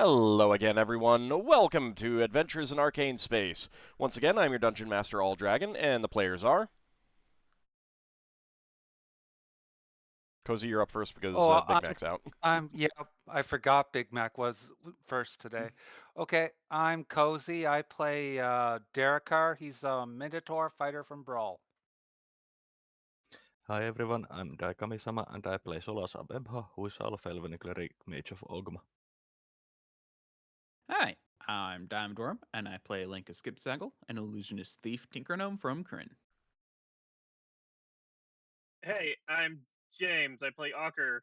Hello again, everyone. Welcome to Adventures in Arcane Space. Once again, I'm your Dungeon Master, Alldragon, and the players are... Cozy, you're up first because Oh, Big Mac's out. yeah, I forgot Big Mac was first today. Okay, I'm Cozy. I play Darrakar. He's a Minotaur fighter from Brawl. Hi everyone, I'm Daikami-sama and I play Solas of Ebha, who is Half-Elven Cleric, Mage of Ogma. Hi, I'm Diamond Worm, and I play Lankas Skipzaggle, an Illusionist thief tinker gnome from Kryn. Hey, I'm James. I play Ockar,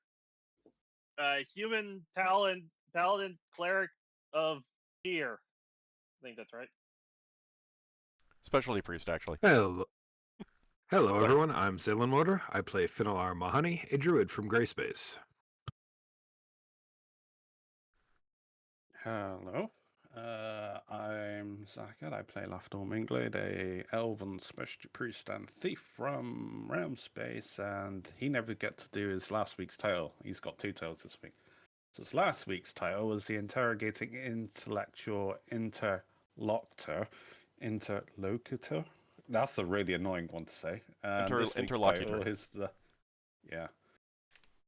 Human Paladin Cleric of Tyr. I think that's right. Specialty Priest, actually. Hello, Sorry. everyone. I'm Salem Motor. I play Finnel'ar Mohani, a druid from Grayspace. Hello, I'm Zakhan. I play Lafdul Moonglade, a elven specialty priest and thief from Realm Space, and he never gets to do his last week's tale. He's got 2 tales this week. So his last week's tale was the interrogating intellectual interlocutor. That's a really annoying one to say. This week's Interlocutor. title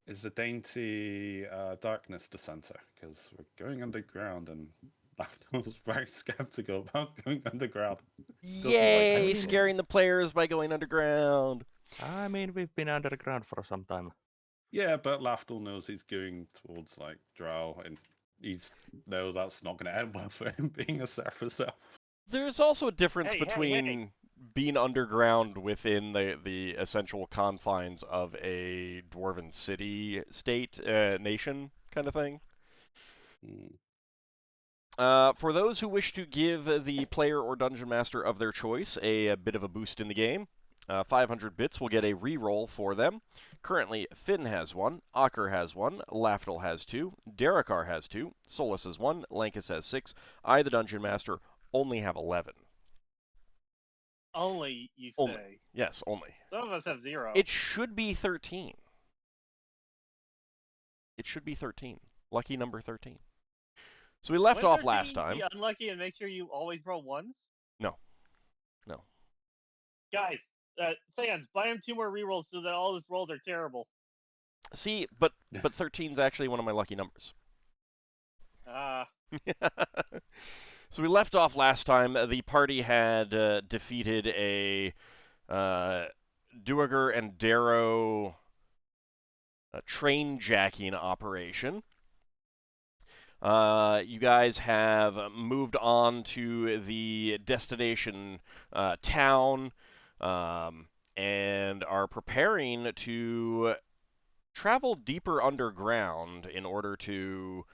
is the dainty darkness descenter, because we're going underground, and I was very skeptical about going underground. Yay! Scaring the players by going underground. I mean, we've been underground for some time. Yeah, but Lafdul knows he's going towards like Drow, and that's not going to end well for him being a surface elf. There's also a difference Hey, between being underground within the essential confines of a dwarven city, state, nation kind of thing. For those who wish to give the player or dungeon master of their choice a bit of a boost in the game, 500 bits will get a reroll for them. Currently, Finn has 1, Ockar has 1, Lafdul has 2, Darrakar has 2, Solas has 1, Lankas has 6. I, the dungeon master, only have 11. Only, you say? Only. Yes, only. Some of us have 0. It should be 13. It should be 13. Lucky number 13. So we left off last time. Be unlucky and make sure you always roll 1s? No. Guys, fans, buy him 2 more rerolls so that all his rolls are terrible. See, but 13 is actually one of my lucky numbers. So we left off last time. The party had defeated a Duergar and Darrow train jacking operation. You guys have moved on to the destination town and are preparing to travel deeper underground in order to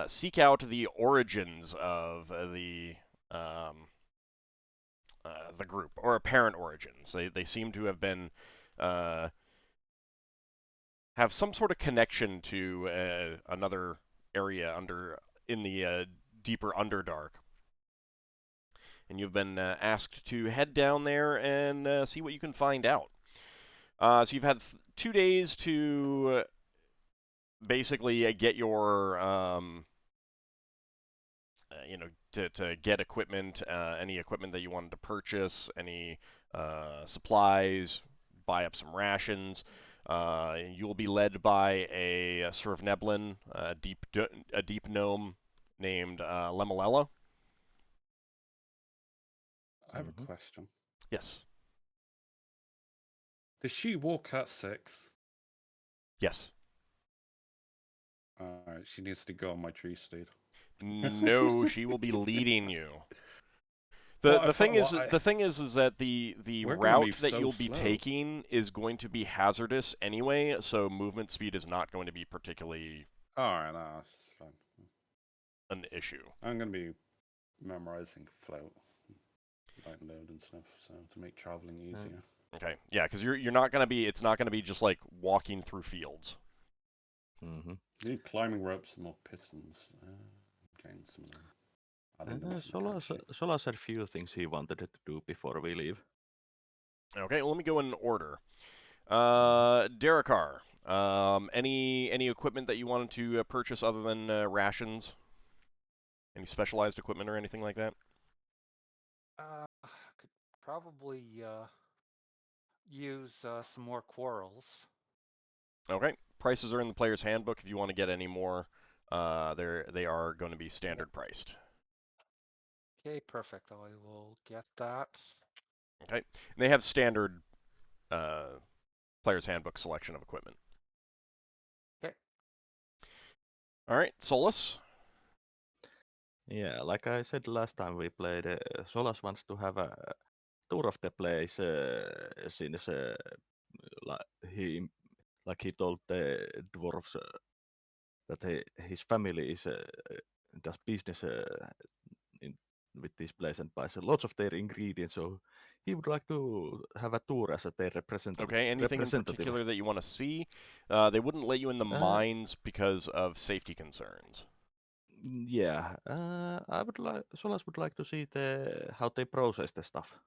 seek out the origins of the group, or apparent origins. They seem to have been have some sort of connection to another area in the deeper Underdark. And you've been asked to head down there and see what you can find out. So you've had 2 days to basically get your, to get equipment, any equipment that you wanted to purchase, any supplies, buy up some rations. You'll be led by a Srvneblin, a deep gnome named Lemalella. I have a question. Yes. Does she walk at 6? Yes. Alright, she needs to go on my tree steed. No, she will be leading you. The thing is that the route that you'll be taking is going to be hazardous anyway, so movement speed is not going to be particularly Alright, that's fine. An issue. I'm going to be memorizing float, light load and stuff, so to make traveling easier. Okay, yeah, because you're not going to be, it's not going to be just like walking through fields. You need climbing ropes and more pistons. Getting some of them. Solas had a few things he wanted to do before we leave. Okay, well, let me go in order. Darrakar, any equipment that you wanted to purchase other than rations? Any specialized equipment or anything like that? Could probably use some more quarrels. Okay. Prices are in the player's handbook. If you want to get any more, they are going to be standard priced. Okay, perfect. I will get that. Okay. And they have standard player's handbook selection of equipment. Okay. All right, Solas. Yeah, like I said last time we played, Solas wants to have a tour of the place since he told the dwarves that his family does business with this place and buys lots of their ingredients. So he would like to have a tour as their representative. Okay, anything in particular that you want to see? They wouldn't let you in the mines because of safety concerns. Yeah, I would like Solas would like to see how they process the stuff.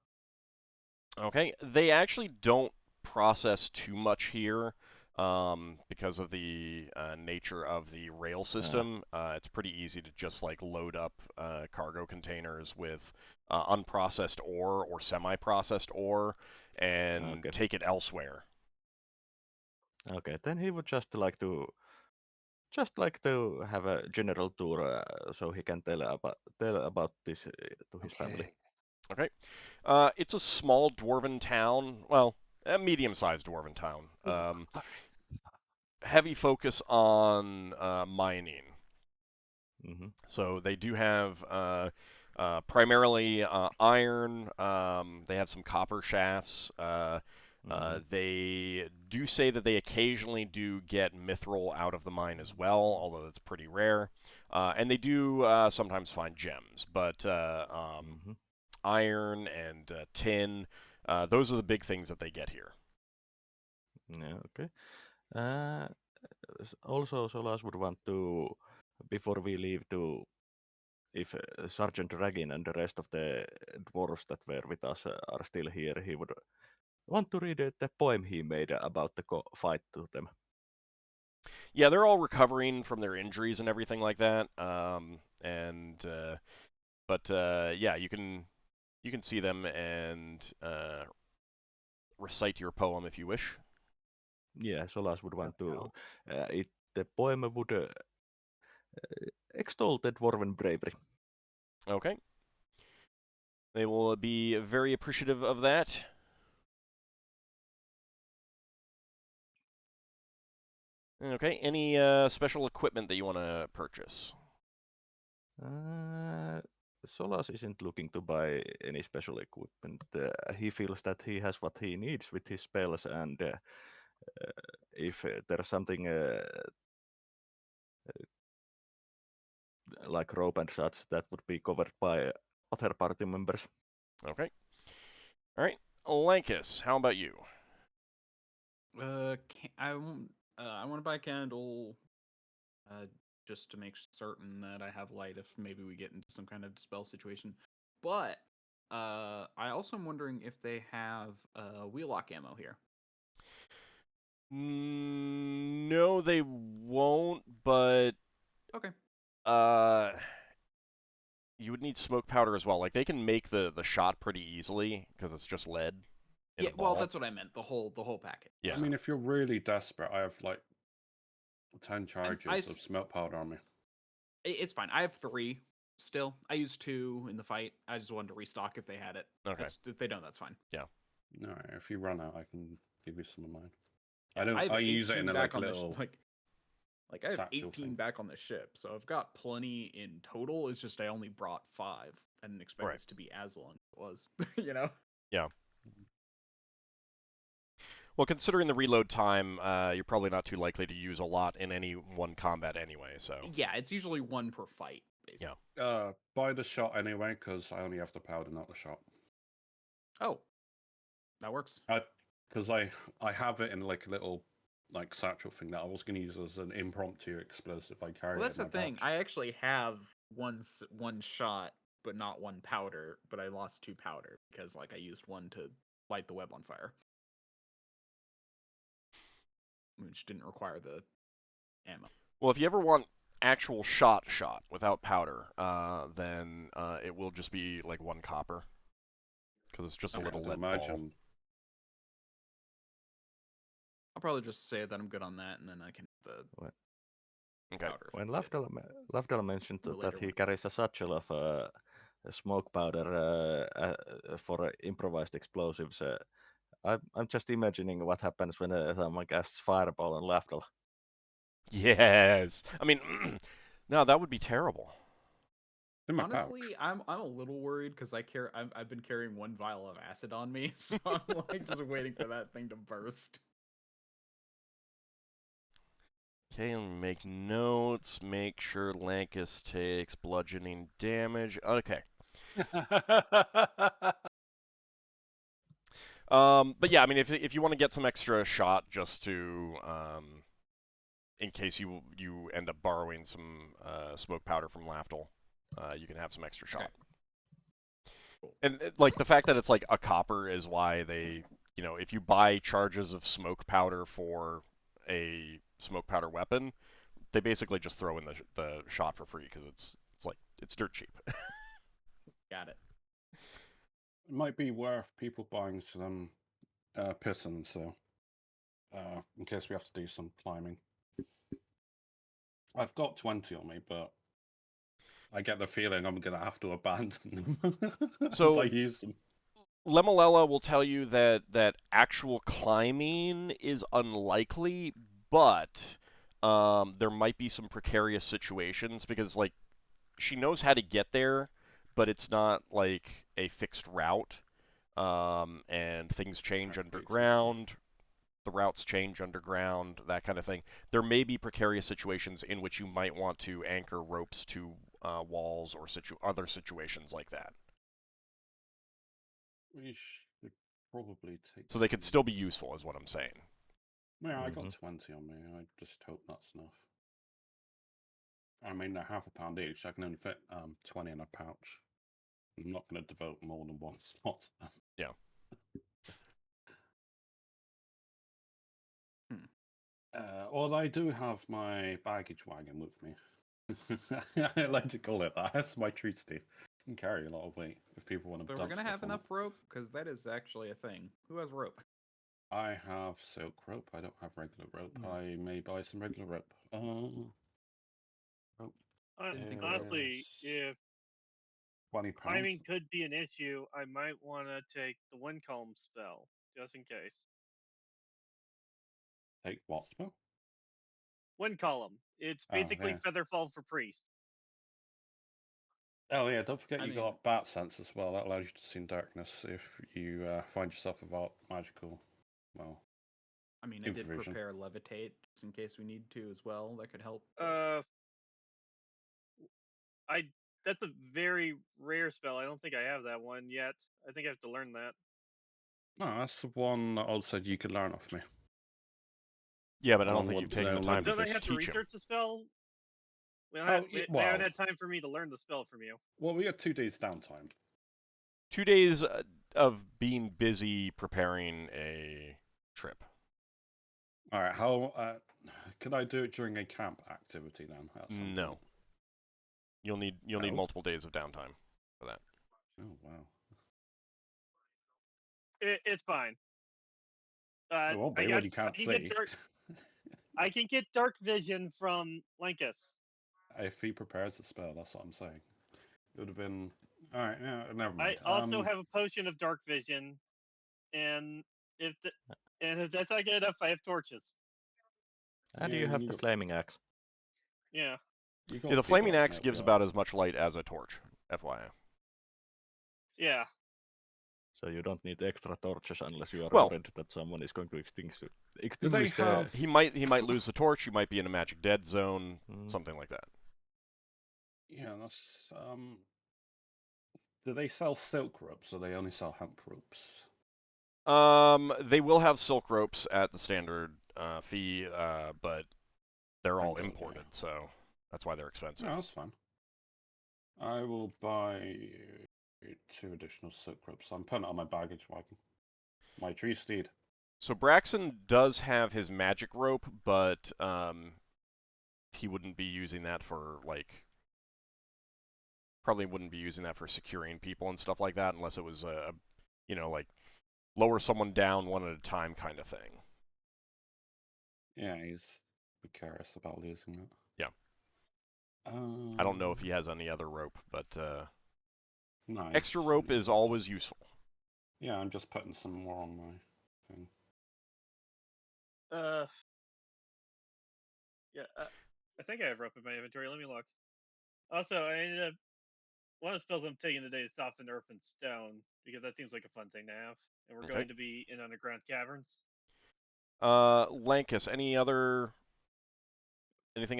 Okay, they actually don't process too much here because of the nature of the rail system. It's pretty easy to just like load up cargo containers with unprocessed ore or semi-processed ore and take it elsewhere. Okay, then he would just like to have a general tour so he can tell about this to his family. Okay. It's a small dwarven town. Well, a medium-sized dwarven town. Heavy focus on mining. Mm-hmm. So they do have primarily iron. They have some copper shafts. They do say that they occasionally do get mithril out of the mine as well, although that's pretty rare. And they do sometimes find gems, but iron and tin, those are the big things that they get here. Yeah, okay. Also, Solas would want to, before we leave, if Sergeant Ragin and the rest of the dwarves that were with us are still here, he would want to read the poem he made about the fight to them. Yeah, they're all recovering from their injuries and everything like that. But yeah, you can see them and recite your poem if you wish. Yeah, Solas would want to. The poem would extol the dwarven bravery. Okay. They will be very appreciative of that. Okay, any special equipment that you want to purchase? Solas isn't looking to buy any special equipment. He feels that he has what he needs with his spells, and if there's something like rope and such, that would be covered by other party members. Okay. All right, Lankas, how about you? I want to buy a candle, just to make certain that I have light if maybe we get into some kind of dispel situation. But I also am wondering if they have wheellock ammo here. No, they won't. But Okay. You would need smoke powder as well. Like they can make the shot pretty easily because it's just lead. Yeah, well, that's what I meant. The whole packet. Yeah. I mean, if you're really desperate, I have like 10 charges of smoke powder on me. It's fine. I have 3 still. I used 2 in the fight. I just wanted to restock if they had it. Okay. If they don't, that's fine. Yeah. No, if you run out, I can give you some of mine. Yeah, I use it in a back little like I have satchel 18 thing. back on the ship, so I've got plenty in total. It's just I only brought 5. I didn't expect this to be as long as it was, you know? Yeah. Well, considering the reload time, you're probably not too likely to use a lot in any one combat anyway, so... Yeah, it's usually 1 per fight, basically. Yeah. Buy the shot anyway, because I only have the powder, not the shot. Oh. That works. Because I have it in like a little like satchel thing that I was going to use as an impromptu explosive. I carry Well, that's it in the my thing. pouch. I actually have one shot, but not 1 powder, but I lost 2 powder because like I used 1 to light the web on fire. Which didn't require the ammo. Well, if you ever want actual shot without powder, then it will just be like 1 copper. Because it's just a Okay, little I'd lead ball. imagine. I'll probably just say that I'm good on that, and then I can have the Okay. powder. if When we get Lafdul mentioned the that later he one. carries a satchel of smoke powder for improvised explosives, I'm just imagining what happens when someone casts fireball on Lafdul. Yes. I mean, no, that would be terrible. In my pouch. Honestly, I'm a little worried because I've been carrying 1 vial of acid on me, so I'm like just waiting for that thing to burst. Okay, let me make notes. Make sure Lankas takes bludgeoning damage. Okay. But yeah, I mean, if you want to get some extra shot just to, in case you end up borrowing some smoke powder from Lafdul, you can have some extra shot. Okay. Cool. And like the fact that it's like a copper is why they, if you buy charges of smoke powder for a smoke powder weapon, they basically just throw in the shot for free because it's dirt cheap. Got it. It might be worth people buying some pistons, so in case we have to do some climbing. I've got 20 on me, but I get the feeling I'm gonna have to abandon them So- as I use them. Lemalella will tell you that actual climbing is unlikely, but there might be some precarious situations because like she knows how to get there, but it's not like a fixed route, and things change Pathways and underground. The routes change underground, that kind of thing. There may be precarious situations in which you might want to anchor ropes to walls or other situations like that. We should probably take. So they could still be useful, is what I'm saying. Yeah, I got Mhm. 20 on me. I just hope that's enough. I mean, they're half a pound each. I can only fit 20 in a pouch. I'm not going to devote more than 1 slot to them. Yeah. Well, I do have my baggage wagon with me. I like to call it that. That's my treat, Steve. Can carry a lot of weight if people want to. So we're gonna have enough rope because that is actually a thing. Who has rope? I have silk rope. I don't have regular rope. I may buy some regular rope. Rope Didn't think about Honestly, is if £20. climbing could be an issue, I might want to take the wind column spell just in case. Take what spell? Wind column. It's Oh, basically yeah. Featherfall for priests. Oh yeah, don't forget I you mean- got bat sense as well. That allows you to see in darkness if you find yourself without magical. Well, I mean, I did Supervision. prepare levitate just in case we need to as well. That could help. That's a very rare spell. I don't think I have that one yet. I think I have to learn that. no, that's the one that Odd said you could learn off me. Yeah, but I don't Along think with you've taken the the time to Don't I Because have to teach him. research the spell? We Oh, haven't well. had time for me to learn the spell from you. Well, we had 2 days downtime. 2 days of being busy preparing a trip. All right, how can I do it during a camp activity then? At some No. point? You'll need No? multiple days of downtime for that. Oh wow. It's fine. It won't be when you can't see. I can get dark vision from Lankas. If he prepares the spell, that's what I'm saying. It would have been all right. Yeah, never I mind. also have a potion of dark vision, and if that's not good enough, I have torches. And Yeah, you have you the got- flaming axe. Yeah. you got Yeah, the people flaming that can axe help gives you out. about as much light as a torch, FYI. Yeah. So you don't need extra torches unless you are Well- worried that someone is going to extinguish Do they the... have? He might lose the torch. He might be in a magic dead zone, Mm. something like that. Yeah, that's Do they sell silk ropes or they only sell hemp ropes? They will have silk ropes at the standard fee, but they're all Thank God, imported, yeah. so that's why they're expensive. No, that's fine. I will buy 2 additional silk ropes. I'm putting it on my baggage wagon. My tree steed. So Braxon does have his magic rope, but he wouldn't be using that for like. Probably wouldn't be using that for securing people and stuff like that unless it was like lower someone down one at a time kind of thing. Yeah, he's precarious about losing it. Yeah. I don't know if he has any other rope, but nice. extra rope is always useful. Yeah, I'm just putting some more on my thing. Yeah, I think I have rope in my inventory. Let me look. Also, I ended up one of the spells I'm taking today is Soften Earth and Stone because that seems like a fun thing to have, and we're going to be in underground caverns. Lankas, anything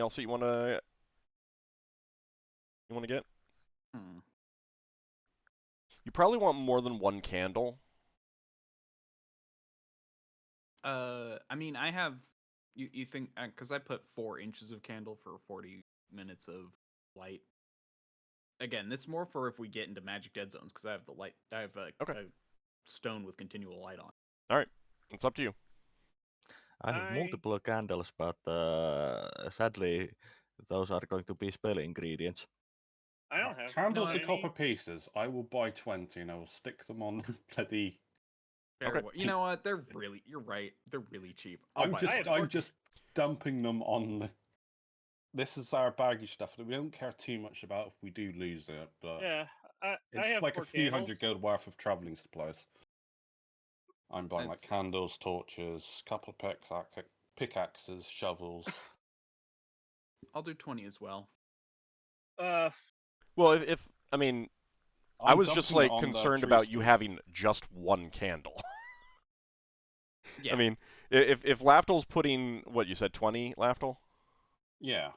else that you want to get? You probably want more than one candle. I mean, I have. You think because I put 4 inches of candle for 40 minutes of light. Again, this is more for if we get into magic dead zones because I have the light. I have a stone with continual light on. All right, it's up to you. I have multiple candles, but sadly, those are going to be spell ingredients. I don't have candles are copper pieces. I will buy 20 and I will stick them on bloody. You know what? They're really. You're right. They're really cheap. I'm just dumping them on. This is our baggage stuff that we don't care too much about if we do lose it, but yeah, it's I have like a few candles. $100 gold worth of traveling supplies. I'm buying like candles, torches, couple of pickaxes, shovels. I'll do 20 as well. Well, if I mean, I was just like concerned about you having just one candle. Yeah. I mean, if Lafdul's putting what you said 20, Lafdul? Yeah.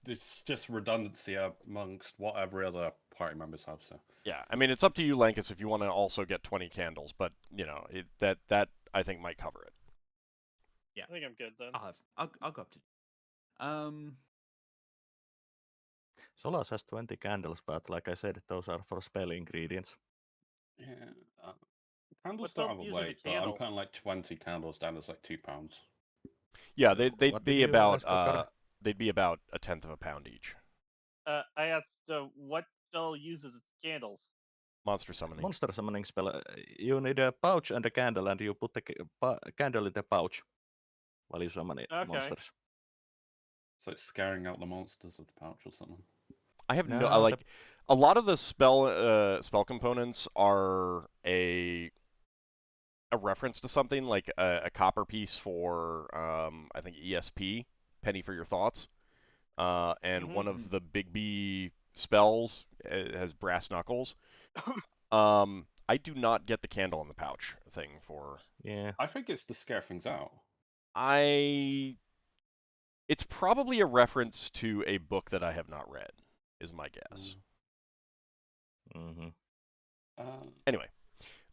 It's just redundancy amongst whatever other party members have. So. Yeah, I mean, it's up to you, Lankas, if you want to also get 20 candles, but that I think might cover it. Yeah, I think I'm good then. I'll go up to. Solas has 20 candles, but like I said, those are for spell ingredients. Yeah. Candles don't have a weight, but I'm putting like 20 candles down as like £2. Yeah, they'd be about a tenth of a pound each. I asked, what spell uses candles? Monster summoning. Monster summoning spell. You need a pouch and a candle, and you put the candle in the pouch while you summon monsters. So it's scaring out the monsters of the pouch or something. I have a lot of the spell components are a reference to something like a copper piece for I think ESP, penny for your thoughts, and one of the big B spells has brass knuckles. I do not get the candle in the pouch thing for. Yeah. I think it's to scare things out. It's probably a reference to a book that I have not read, is my guess. Mm-hmm. Anyway,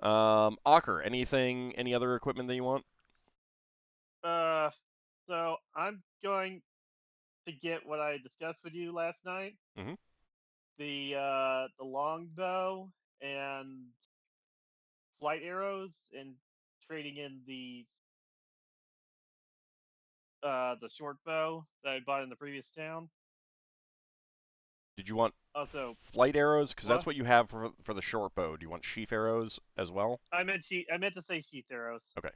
Ockar, any other equipment that you want? So I'm going to get what I discussed with you last night. Mm-hmm. The longbow and flight arrows, and trading in the short bow that I bought in the previous town. Did you want also flight arrows? Because that's what you have for the short bow. Do you want sheath arrows as well? I meant to say sheath arrows. Okay.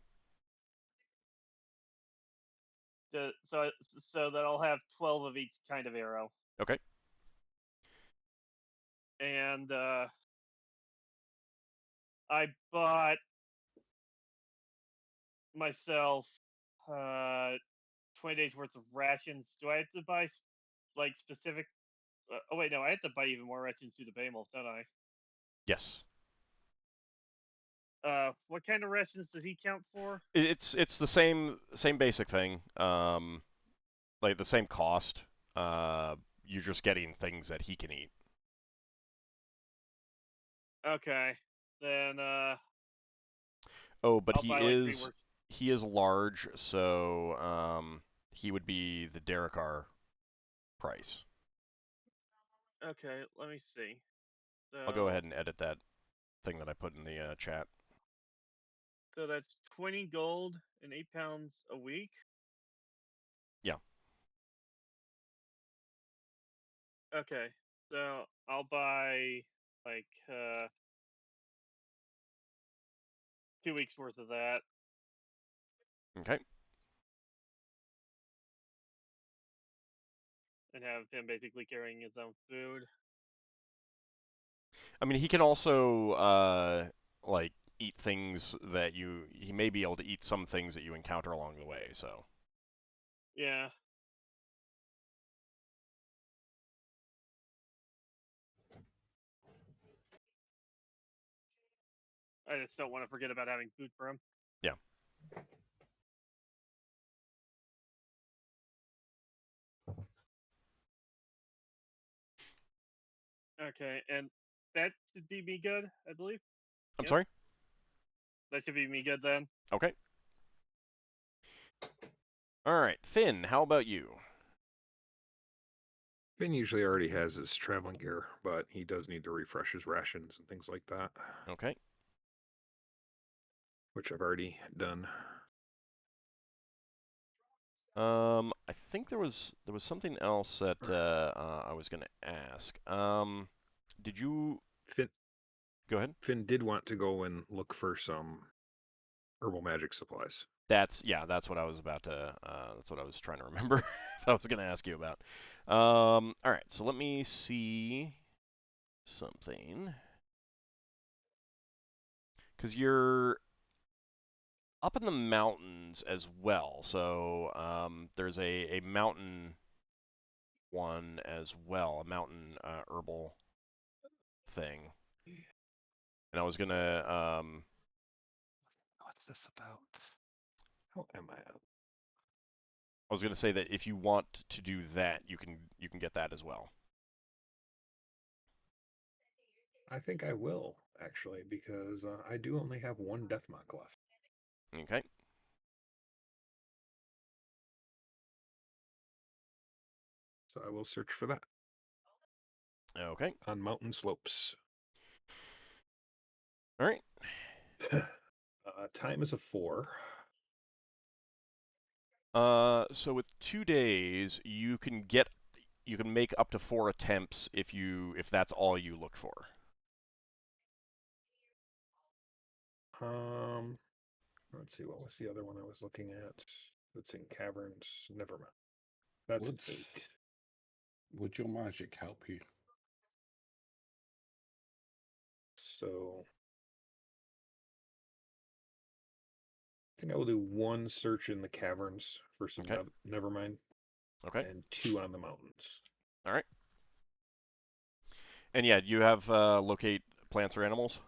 So that I'll have 12 of each kind of arrow. Okay. And I bought myself 20 days worth of rations. Do I have to buy like specific? Oh wait, no, I have to buy even more rations through the Behemoth, don't I? Yes. What kind of rations does he count for? It's the same basic thing. Like the same cost. You're just getting things that he can eat. Okay, then. Oh, but he is large, so he would be the Darrakar price. Okay, let me see. So, I'll go ahead and edit that thing that I put in the chat. So that's 20 gold and 8 pounds a week. Yeah. Okay, so I'll buy like 2 weeks worth of that. Okay. And have him basically carrying his own food. I mean, he can also like eat things that he may be able to eat some things that you encounter along the way. So Yeah. I just don't want to forget about having food for him. yeah. Okay, and that should be me good, I believe. I'm Yep. sorry. That should be me good then. Okay. All right, Finn. How about you? Finn usually already has his traveling gear, but he does need to refresh his rations and things like that, Okay. which I've already done. I think there was something else that I was going to ask. Did you Finn, go ahead? Finn did want to go and look for some herbal magic supplies. That's what I was about to. That's what I was trying to remember. If I was going to ask you about. All right, so let me see something. Because you're up in the mountains as well, so there's a mountain one as well, a mountain herbal thing. And I was gonna What's this about? How am I? I was gonna say that if you want to do that, you can get that as well. I think I will, actually, because I do only have one Deathmark left. Okay. So I will search for that Okay. on mountain slopes. All right. Time is a 4. So with 2 days, you can make up to 4 attempts if that's all you look for. Let's see, what was the other one I was looking at? That's in caverns. Never mind. That's Would- 8. Would your magic help you? So I think I will do 1 search in the caverns for some Okay. Nevermind, Okay. and 2 on the mountains. All right. And yeah, you have locate plants or animals?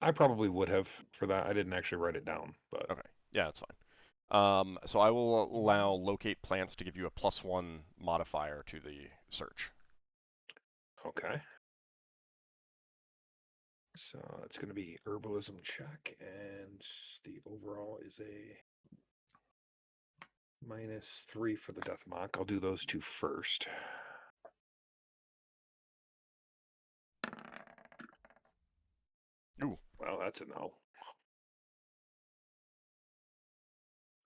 I probably would have for that. I didn't actually write it down, but Okay. Yeah, that's fine. So I will allow locate plants to give you a +1 modifier to the search. okay. So it's going to be herbalism check, and the overall is a -3 for the death mock. I'll do those 2 first. Ooh. Well, that's a no.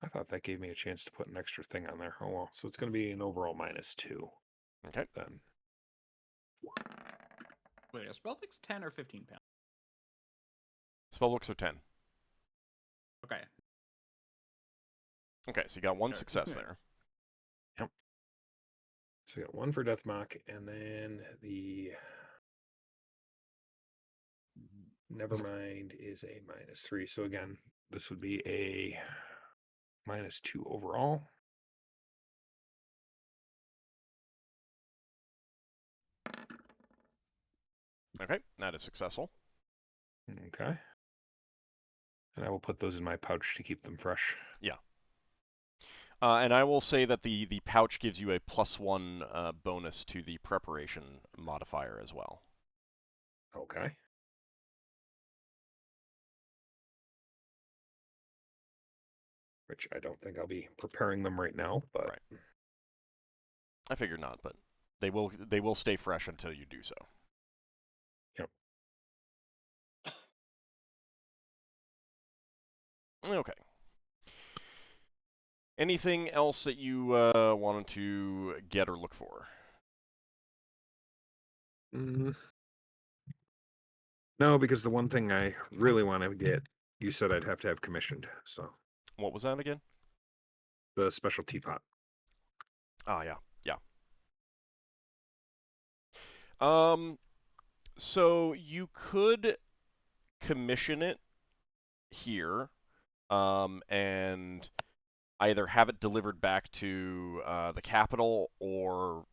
I thought that gave me a chance to put an extra thing on there. Oh well, so it's going to be an overall -2. Okay. Then Wait, a spell takes 10 or 15 pounds? Spellbooks are 10. Okay. Okay, so you got 1 Okay. success Yeah. there. so we got 1 for death mock, and then the Nevermind is a -3. So again, this would be a -2 overall. Okay, that is successful. Okay. And I will put those in my pouch to keep them fresh. Yeah. And I will say that the pouch gives you a +1 bonus to the preparation modifier as well. Okay. Which I don't think I'll be preparing them right now, but Right. I figured not, but they will stay fresh until you do so. Yep. Okay. Anything else that you wanted to get or look for? No, because the one thing I really want to get, you said I'd have to have commissioned. So What was that again? the special teapot. Ah, yeah. So you could commission it here, and either have it delivered back to the capital or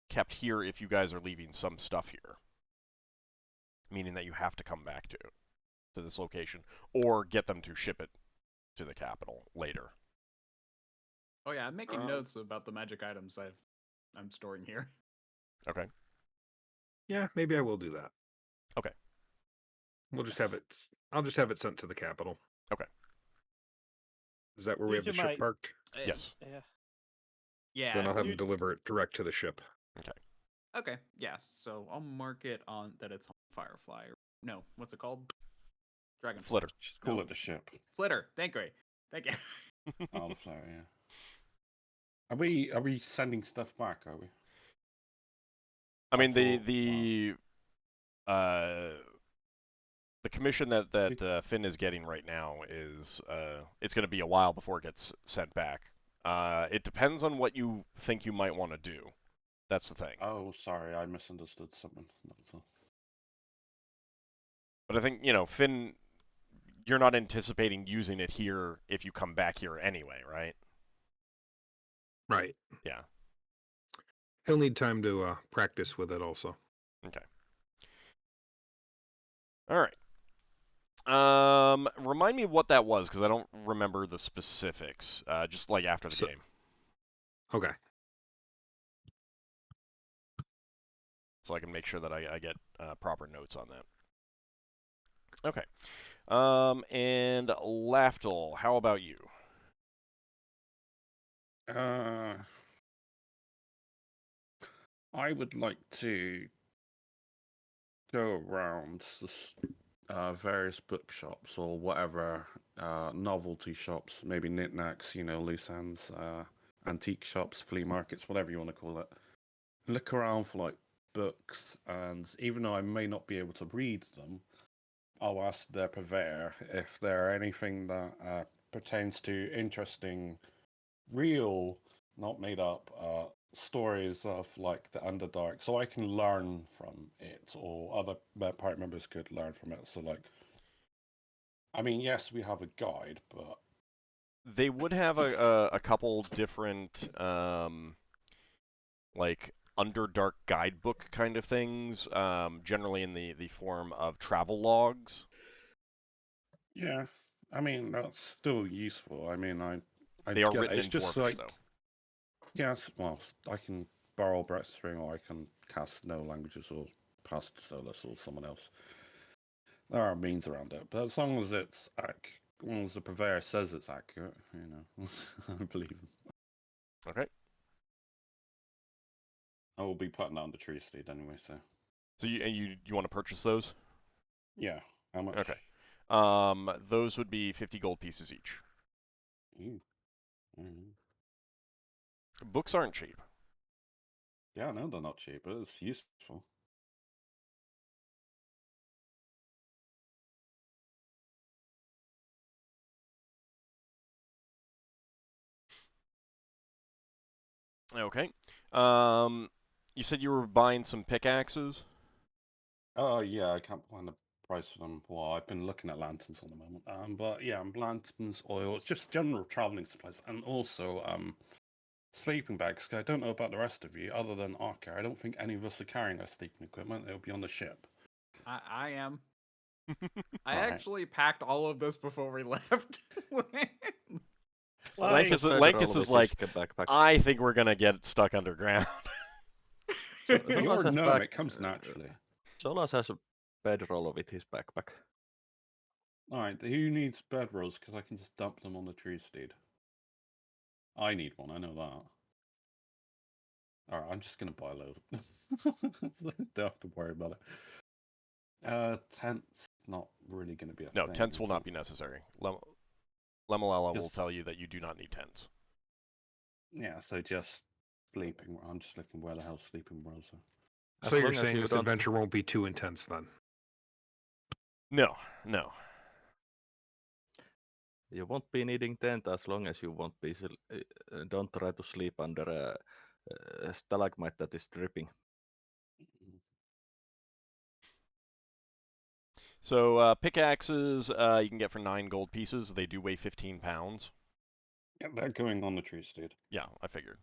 kept here if you guys are leaving some stuff here. Meaning that you have to come back to this location, or get them to ship it to the capital later. Oh yeah, I'm making notes about the magic items I'm storing here. Okay. Yeah, maybe I will do that. Okay. We'll just have it. I'll just have it sent to the capital. Okay. Is that where we have the ship parked? Yes. Yeah. Yeah. Then I'll have you- them deliver it direct to the ship. Okay. Yes. So I'll mark it on that it's on Firefly. No, what's it called? Dragon Flitter. Just call No. it the ship. Flitter. Thank you. Oh, the flower, yeah. Are we sending stuff back? Are we? I mean, thought- the commission that Finn is getting right now is it's going to be a while before it gets sent back. It depends on what you think you might want to do. That's the thing. Oh, sorry, I misunderstood something. That's all. But I think, Finn, you're not anticipating using it here if you come back here anyway, right? Right. Yeah. He'll need time to practice with it also. Okay. All right. Remind me what that was, because I don't remember the specifics. Just like after the game. Okay. So I can make sure that I get proper notes on that. Okay. And Lafdul, how about you? I would like to go around the various bookshops or whatever novelty shops, maybe knickknacks, loose ends, antique shops, flea markets, whatever you want to call it. Look around for like books, and even though I may not be able to read them, I'll ask their purveyor if there are anything that pertains to interesting, real, not made up, stories of like the Underdark, so I can learn from it, or other party members could learn from it. So like, I mean, yes, we have a guide, but They would have a couple different like Underdark guidebook kind of things, generally in the form of travel logs. yeah, I mean that's still useful. I mean, I They are get it. written It's in just Dwarvish, like, though. yes, well, I can borrow Braxon, or I can cast no languages, or pass to Solas or someone else. There are means around it, but as long as it's as long as the purveyor says it's accurate, I believe him. Okay. I will be putting that on the tree steed anyway, so. So you want to purchase those? Yeah, how much? Okay. Those would be 50 gold pieces each. Ooh. Mhm. Books aren't cheap. Yeah, I know they're not cheap, but it's useful. Okay. You said you were buying some pickaxes? Oh, yeah, I can't find the price for them. Well, I've been looking at lanterns at the moment. But yeah, lanterns, oil, it's just general traveling supplies, and also sleeping bags. 'Cause I don't know about the rest of you, other than Ockar. I don't think any of us are carrying our sleeping equipment. It'll be on the ship. I am. I Alright. actually packed all of this before we left. Flying. Lankas is like, backpack. I think we're gonna get stuck underground. So, You're Solas has gnome, back- it comes naturally. Solas has a bedroll with his backpack. Alright, who needs bedrolls? Because I can just dump them on the tree steed. I need one, I know that. Alright, I'm just gonna buy a load. Don't have to worry about it. Tents, not really gonna be a No, thing. tents will is not it? be necessary. Lemalala will Yes. tell you that you do not need tents. Yeah, so just sleeping. I'm just looking where the hell sleeping worlds are. As So you're long as saying you this don't, adventure won't be too intense then? No, no. you won't be needing tent as long as you won't be. Don't try to sleep under a stalagmite that is dripping. So pickaxes you can get for 9 gold pieces. They do weigh 15 pounds. Yeah, they're going on the tree, dude. Yeah, I figured.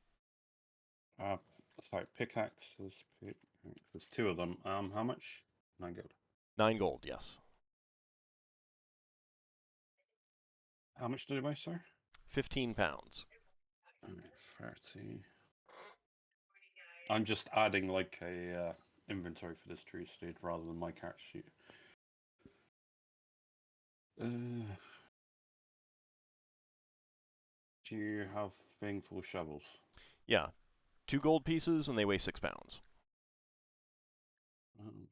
Sorry, pickaxes. There's 2 of them. How much? 9 gold. 9 gold, yes. How much did it weigh, sir? 15 pounds. 30. I'm just adding like a inventory for this tree state rather than my character sheet. Do you have full shovels? Yeah. 2 gold pieces, and they weigh 6 pounds. I'm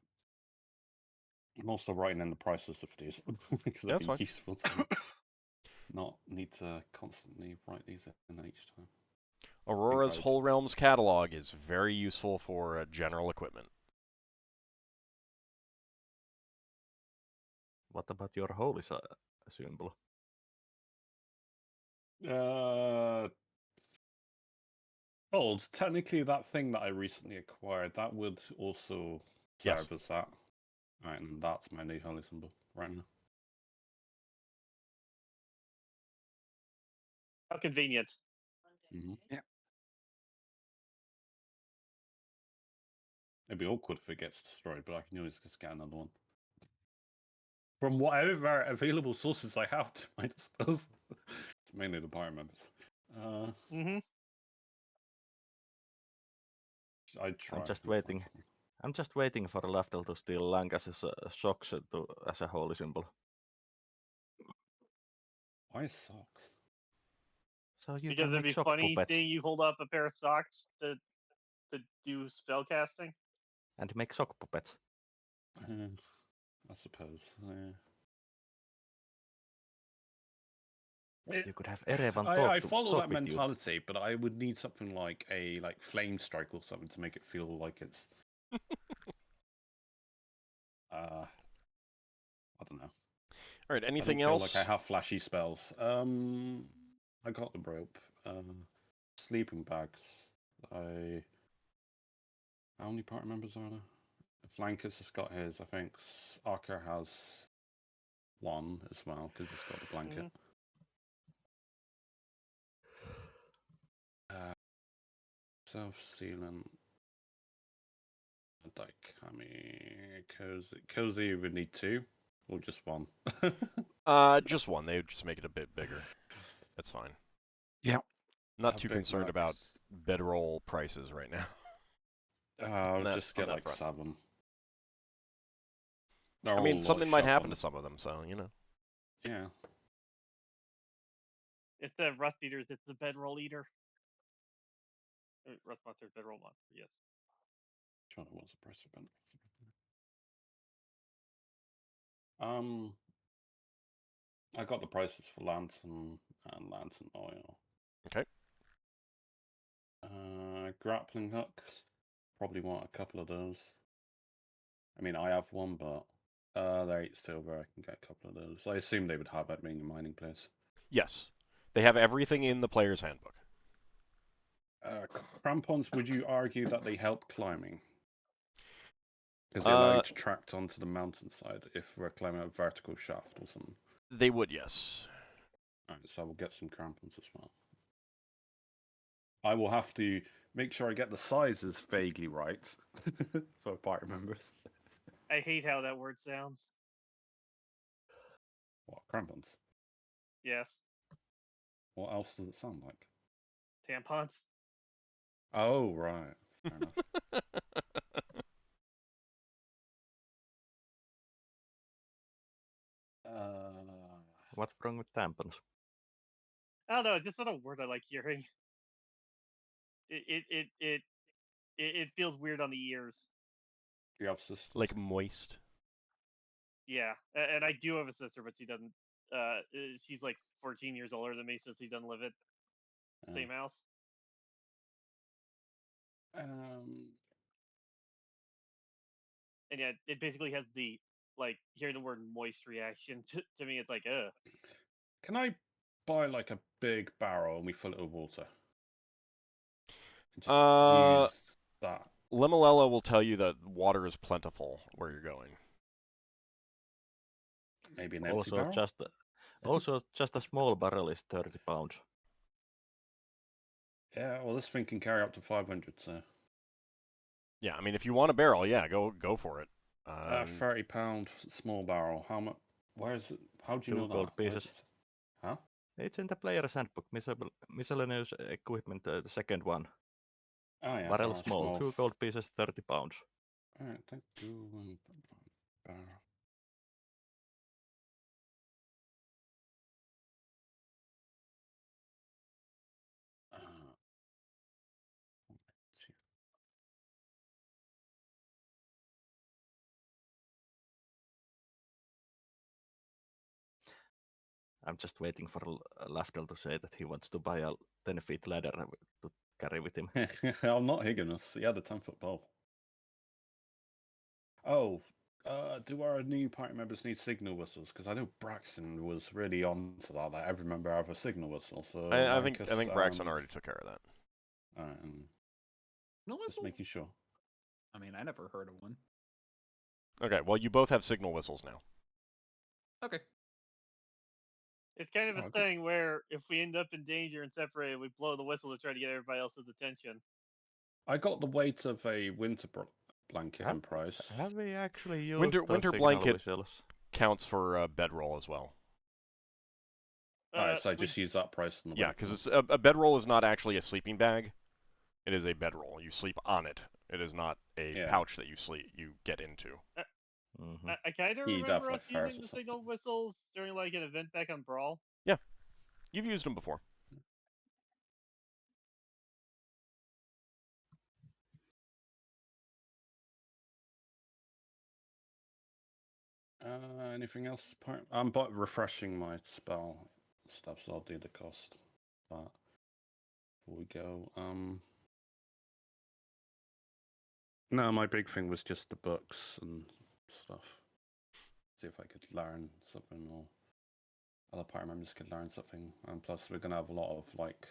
also writing in the prices of these because That's it'd fine. be useful to not need to constantly write these in each time. Aurora's codes. Whole Realms catalog is very useful for general equipment. What about your holy symbol? Old. Technically, that thing that I recently acquired, that would also serve Yes. as that. Right, and that's my new holy symbol right now. How convenient. Mm-hmm. Yeah. It'd be awkward if it gets destroyed, but I can always just get another one. From whatever available sources I have to my disposal. It's mainly the party members. Mm-hmm. I try. I'm just waiting. I'm just waiting for Lafdul to steal Lankas' socks as a holy symbol. Why socks? So you Because can it'd make be sock funny puppets seeing you hold up a pair of socks to do spell casting. and make sock puppets. I suppose. You could have Erevan I talk follow that with you. mentality, but I would need something like a flame strike or something to make it feel like it's. I don't know. All right, I anything don't feel else? like I have flashy spells. I got the rope. Sleeping bags. How many party members are there? If Lankas has got his, I think Ockar has one as well because he's got the blanket. Self-sealant. Cozy would need 2 or just 1. Just one. They would just make it a bit bigger. That's fine. Yeah. Not too Big concerned about Macs. bedroll prices right now. I'll that- just on get that like front. 7. They're I all mean, something might happen to shotguns. some of them, so you know. Yeah. It's the Rust Eaters. It's the bedroll eater. Rust Monster, bedroll monster. Yes. Trying to what's the price of it? I got the prices for lantern and lantern oil. Okay. Grappling hooks. Probably want a couple of those. I mean, I have one, but they're 8 silver. I can get a couple of those. I assume they would have it being a mining place. Yes, they have everything in the player's handbook. Crampons, would you argue that they help climbing? Because they allow you to tract onto the mountainside if we're climbing a vertical shaft or something. They would, yes. Alright, so we'll get some crampons as well. I will have to make sure I get the sizes vaguely right for party members. I hate how that word sounds. What, crampons? Yes. What else does it sound like? Tampons. Oh, right. Fair enough. What's wrong with tampons? I don't know. It's just not a word I like hearing. It feels weird on the ears. Do you have sisters? Like moist. Yeah, and I do have a sister, but she doesn't. She's like 14 years older than me, so she doesn't live at the same house. And yeah, it basically has the like hearing the word moist reaction to me. It's like, Can I buy like a big barrel and we fill it with water? And just use that. Lemolella will tell you that water is plentiful where you're going. Maybe an empty barrel. Also, just a small barrel is 30 pounds. Yeah, well, this thing can carry up to 500, so. Yeah, I mean, if you want a barrel, yeah, go for it. 30-pound small barrel. How much? Where is it? How do you 2 know gold that? Where's pieces. it? Huh? It's in the player's handbook. Miscellaneous equipment, the second one. Oh yeah. Barrel small, 2 gold pieces, 30 pounds. Alright, thank you. Barrel. I'm just waiting for Lafdul to say that he wants to buy a 10-foot ladder to carry with him. I'm not Higgins. He had a 10-foot pole. Oh, do our new party members need signal whistles? Because I know Braxon was really on to that. Like, every member have a signal whistle. So I think Braxon already took care of that. Alright, No just whistle? making sure. I mean, I never heard of one. Okay, well, you both have signal whistles now. Okay. it's kind of a Oh, good. thing where if we end up in danger and separated, we blow the whistle to try to get everybody else's attention. I got the weight of a winter blanket in price. Have we actually used Winter signal blanket whistles? Counts for bedroll as well. Alright, so I just use that price in the Yeah, weight. because a bedroll is not actually a sleeping bag. It is a bedroll. You sleep on it. It is not a pouch that you get into. I kind of remember us using the signal whistles during like an event back on Brawl. Yeah, you've used them before. Anything else? I'm refreshing my spell stuff, so I'll do the cost. But before we go, no, my big thing was just the books and stuff. See if I could learn something, or other party members could learn something. And plus, we're gonna have a lot of like,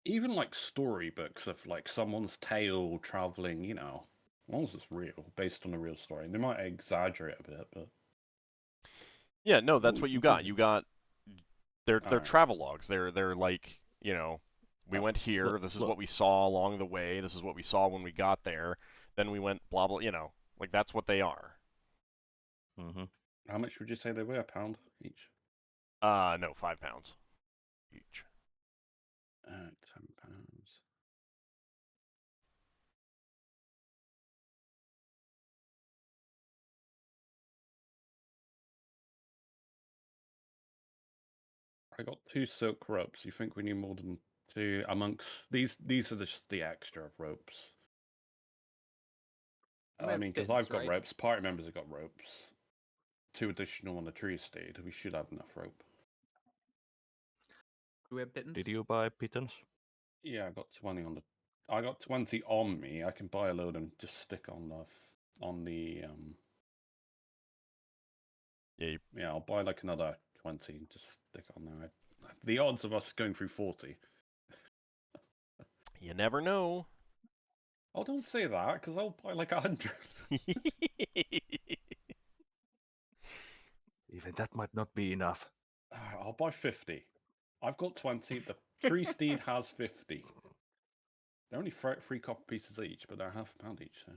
even like storybooks of like someone's tale traveling. You know, as long as it's real, based on a real story. And they might exaggerate a bit, but yeah, no, that's what you got. You got they're travel logs. They're like, you know, we went here. This is what we saw along the way. This is what we saw when we got there. Then we went blah blah. You know, like that's what they are. How much would you say they were? £1 each? No, £5 each. £10. I got 2 silk ropes. You think we need more than 2 amongst these? These are just the extra ropes. I mean, because I've got ropes. Party members have got ropes. 2 additional on the tree steed. We should have enough rope. Do we have pittance? Did you buy pittance? Yeah, I got 20 on the. I got 20 on me. I can buy a load and just stick on the. Yeah, I'll buy like another 20 and just stick on there. The odds of us going through 40. You never know. Oh, don't say that, because I'll buy like 100. Even that might not be enough. I'll buy 50. I've got 20. The tree steed has 50. They're only 3 copper pieces each, but they're £0.5 each. So.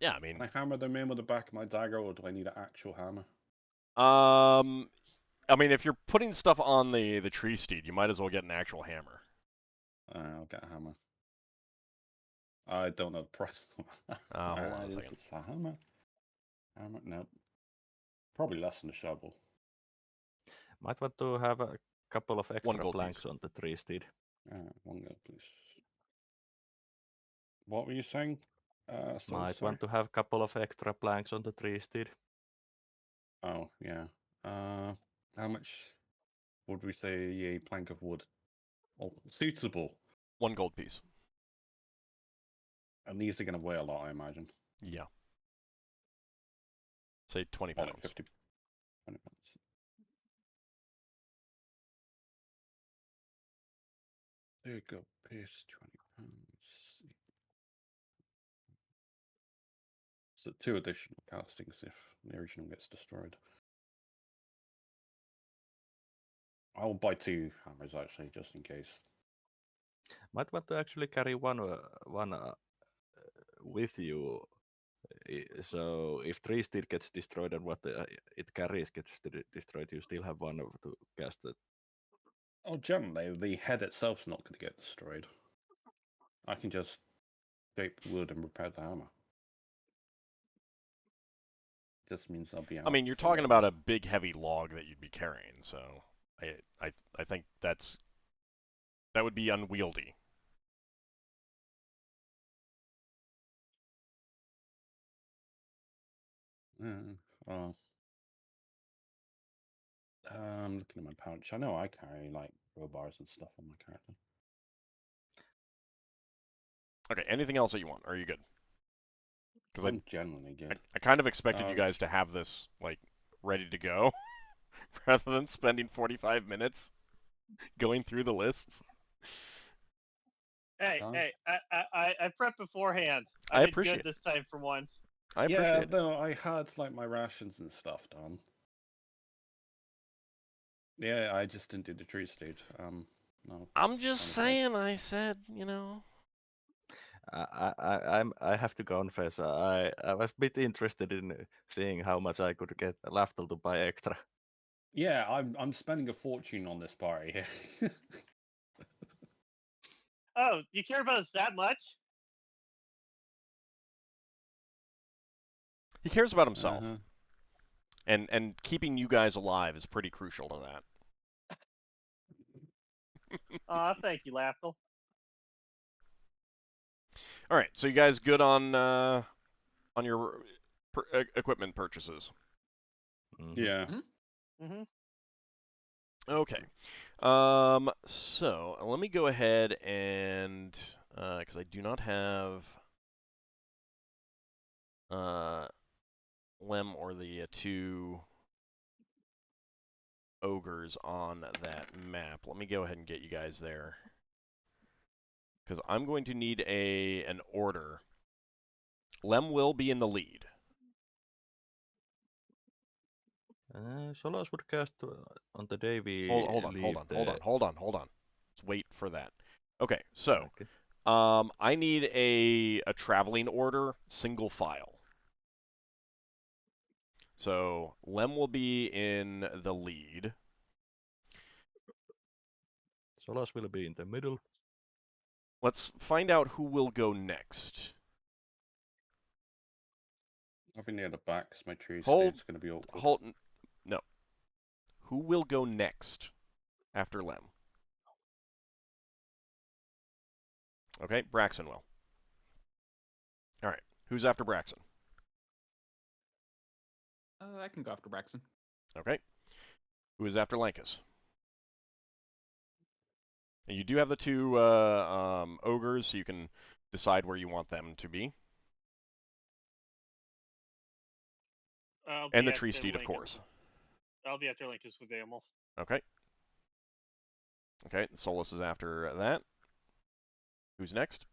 Yeah, I mean, can I hammer them in with the back of my dagger, or do I need an actual hammer? I mean, if you're putting stuff on the tree steed, you might as well get an actual hammer. I'll get a hammer. I don't know the price. Hold on a second. It's a hammer. Hammer? No. Probably less than a shovel. Might want to have a couple of extra planks piece on the tree steed. 1 gold, please. What were you saying? Might want to have a couple of extra planks on the tree steed. Oh, yeah. How much would we say a plank of wood? Or suitable. 1 gold piece. And these are going to weigh a lot, I imagine. Yeah. Say 20 More pounds. like 50, 20 pounds. There you go. Piece 20 pounds. So 2 additional castings if the original gets destroyed. I'll buy 2 hammers actually, just in case. Might want to actually carry one with you. So if 3 still gets destroyed and what it carries gets destroyed, you still have one to cast it. Oh, generally, the head itself's not going to get destroyed. I can just shape the wood and repair the hammer. Just means I'll be out. I mean, you're for talking longer. about a big, heavy log that you'd be carrying, so I think that would be unwieldy. Well, I'm looking at my pouch. I know I carry like crowbars and stuff on my character. Okay, anything else that you want? Or are you good? Because I'm generally good. I kind of expected you guys to have this, like, ready to go, rather than spending 45 minutes going through the lists. Hey, Huh? hey, I prepped beforehand. I I did appreciate good this time for once. I appreciate Yeah, it. no, I had like my rations and stuff done. Yeah, I just didn't do the tree stage. No. I'm just honestly. saying, I said, you know. I have to confess, I was a bit interested in seeing how much I could get Lafdul to buy extra. Yeah, I'm spending a fortune on this party here. Oh, you care about us that much? He cares about himself. Uh-huh. And keeping you guys alive is pretty crucial to that. Thank you, Lafdul. All right, so you guys good on your equipment purchases? Mhm. Yeah. Mm-hmm. Okay. So let me go ahead and because I do not have Lem or the 2 ogres on that map. Let me go ahead and get you guys there. Because I'm going to need an order. Lem will be in the lead. Solas would cast on the day we Hold leave on. Let's wait for that. Okay, so Okay. I need a traveling order, single file. So Lem will be in the lead. Solas will be in the middle. Let's find out who will go next. I'll be near the back because my tree Hold- state's going to be awkward. No. Who will go next after Lem? Okay, Braxon will. All right, who's after Braxon? I can go after Braxon. Okay. Who is after Lankas? And you do have the 2 ogres, so you can decide where you want them to be. And the tree steed, of course. I'll be after Lankas with animals. Okay. Okay, Solas is after that. Who's next?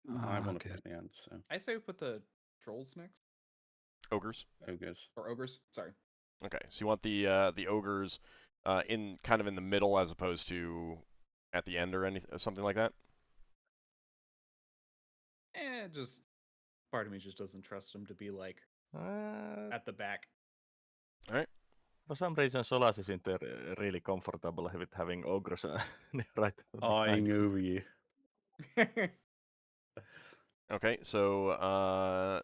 I want Okay. to put the end, so I say we put the trolls next. Ogres. ogres. Or ogres, sorry. Okay, so you want the ogres in kind of in the middle as opposed to at the end or something like that? Just part of me just doesn't trust him to be like at the back. For some reason, Solas isn't really comfortable with having ogres right Eyeing behind. over you. Okay, so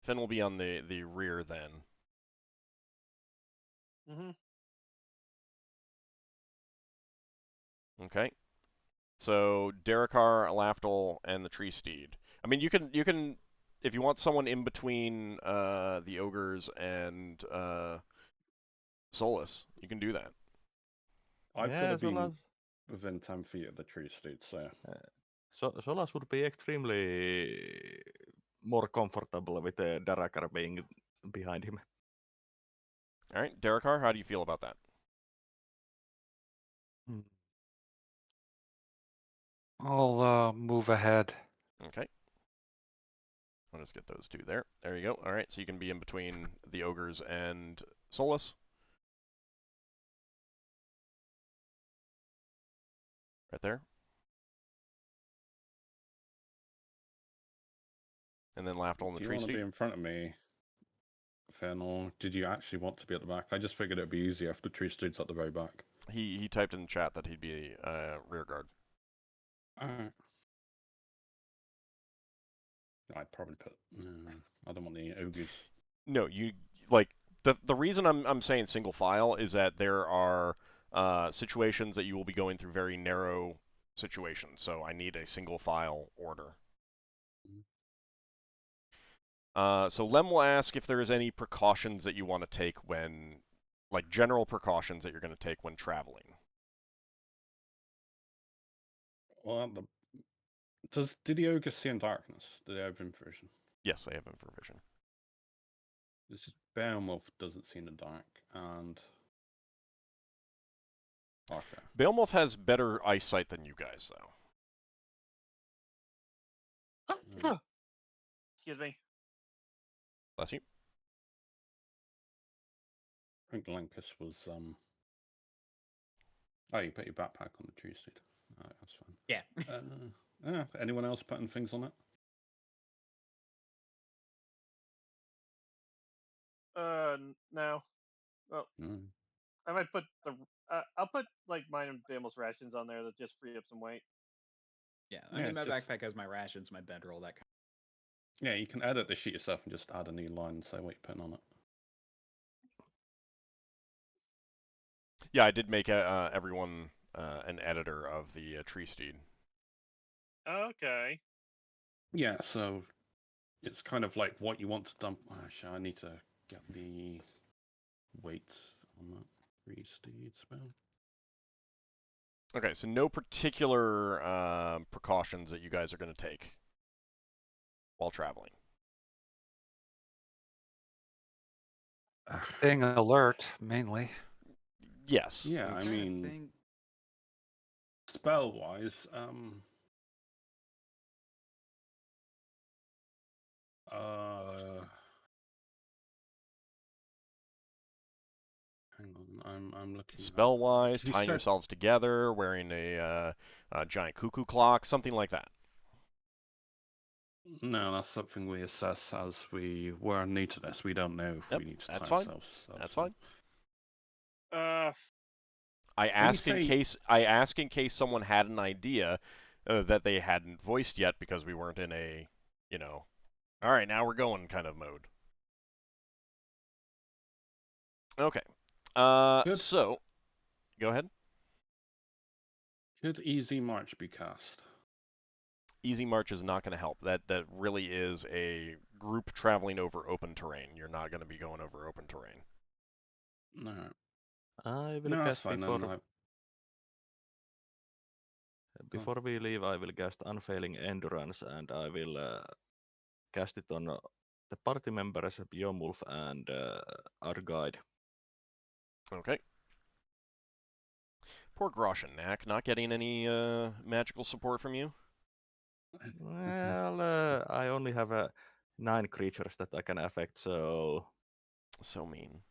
Finn will be on the rear then. Mm-hmm. Okay. So Darrakar, Lafdul, and the Tree Steed. I mean, you can if you want someone in between the ogres and Solas, you can do that. I've got Yeah, to be Solas. within 10 feet of the tree, dude, so... Solas would be extremely more comfortable with Darrakar being behind him. All right, Darrakar, how do you feel about that? I'll move ahead. Okay. I'll just get those two there. There you go. All right, so you can be in between the ogres and Solas. Right there. And then Lafdul in the Do you tree want to seat. be in front of me, Finn, or did you actually want to be at the back? I just figured it'd be easier if the tree dude's at the very back. He typed in the chat that he'd be rear guard. Alright. I'd probably put... I don't want the ogres. No, you like the reason I'm saying single file is that there are situations that you will be going through very narrow situations, so I need a single file order. So Lem will ask if there is any precautions that you want to take when, like general precautions that you're going to take when traveling. Well, did the ogres see in darkness? Do they have infravision? Yes, they have infravision. This is Beowulf doesn't see in the dark, and... Okay. Beowulf has better eyesight than you guys, though. Excuse me. Bless you. I think Lankas was... Oh, you put your backpack on the tree seat. Alright, that's fine. Yeah. Anyone else putting things on it? No. Well, I might put the. I'll put like mine and Bammel's rations on there that just free up some weight. Yeah, I Yeah, mean, my just- backpack has my rations, my bedroll, that kind Yeah, you can edit the sheet yourself and just add a new line and say what you're putting on it. Yeah, I did make everyone an editor of the tree steed. Okay. Yeah, so it's kind of like what you want to dump. Actually, I need to get the weights on that tree steed spell. Okay, so no particular precautions that you guys are going to take while traveling. Staying alert, mainly. Yes. Yeah, I it's- mean, spell-wise, hang on, I'm looking. Spell-wise, You tying said- yourselves together, wearing a giant cuckoo clock, something like that. No, that's something we assess as we're new to this. We don't know if Yep, we need to that's tie fine. ourselves. That's fine. I ask say- in case someone had an idea that they hadn't voiced yet because we weren't in a, all right, now we're going kind of mode. Okay. Good. So, go ahead. Could Easy March be cast? Easy March is not going to help. That really is a group traveling over open terrain. You're not going to be going over open terrain. No. I will No, that's cast fine. Then before we leave. I will cast Unfailing Endurance, and I will cast it on the party members, Beowulf and our guide. Okay. Poor Groshenak, not getting any magical support from you. Well, I only have 9 creatures that I can affect, so... So mean.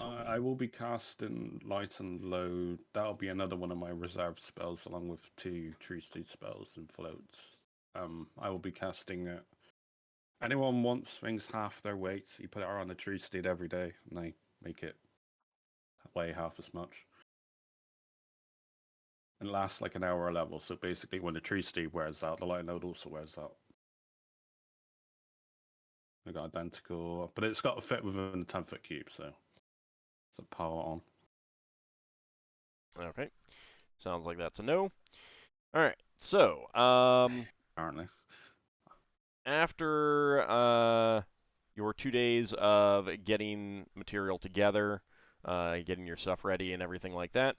I will be casting Light and Low. That'll be another one of my reserve spells, along with 2 Tree Steed spells and floats. I will be casting it. Anyone wants things half their weight, you put it on a Tree Steed every day, and they make it weigh half as much. And lasts like an hour a level, so basically when the Tree Steed wears out, the Light Node also wears out. They got identical, but it's got to fit within the 10-foot cube, so it's a power on. Okay. Sounds like that's a no. All right. So, Apparently. after your 2 days of getting material together, getting your stuff ready and everything like that,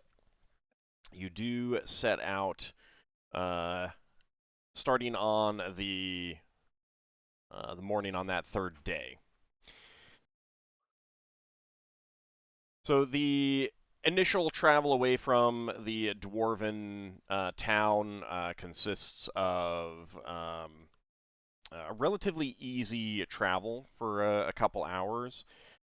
you do set out, starting on the morning on that third day. So the initial travel away from the dwarven town consists of a relatively easy travel for a couple hours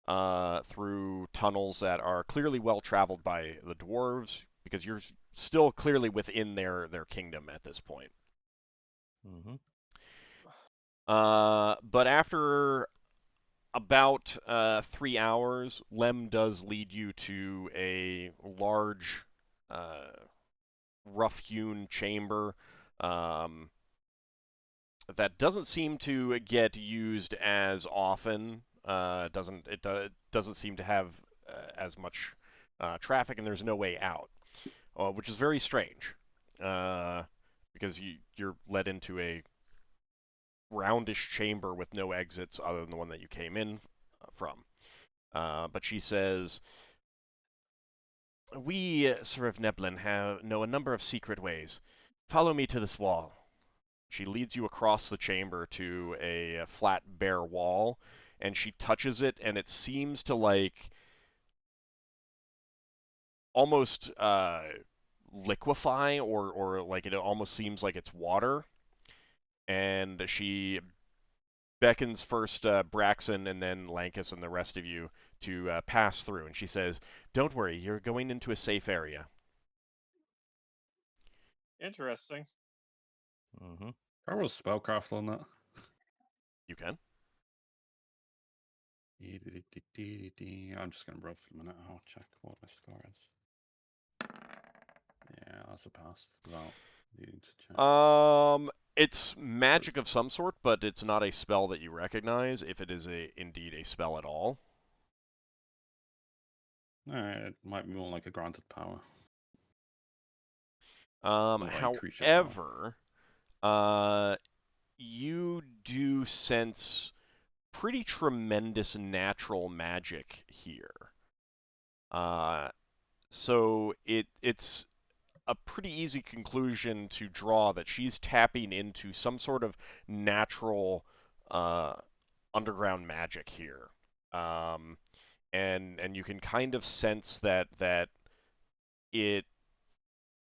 through tunnels that are clearly well traveled by the dwarves, because you're still clearly within their kingdom at this point. Mm-hmm. But after about 3 hours, Lem does lead you to a large, rough-hewn chamber that doesn't seem to get used as often. It doesn't seem to have as much traffic, and there's no way out, which is very strange, because you're led into a roundish chamber with no exits other than the one that you came in from. But she says, "We, Sir of Neblin, know a number of secret ways. Follow me to this wall." She leads you across the chamber to a flat, bare wall, and she touches it, and it seems to, like, almost liquefy, or like it almost seems like it's water. And she beckons first Braxon and then Lankas and the rest of you to pass through. And she says, "Don't worry, you're going into a safe area." Interesting. Mm-hmm. I roll spellcraft on that. You can. I'm just going to roll for a minute. I'll check what my score is. Yeah, that's a pass without needing to check. It's magic of some sort, but it's not a spell that you recognize, if it is indeed a spell at all. It might be more like a granted power. Like creature power. However, you do sense pretty tremendous natural magic here. So it's a pretty easy conclusion to draw that she's tapping into some sort of natural underground magic here. And you can kind of sense that it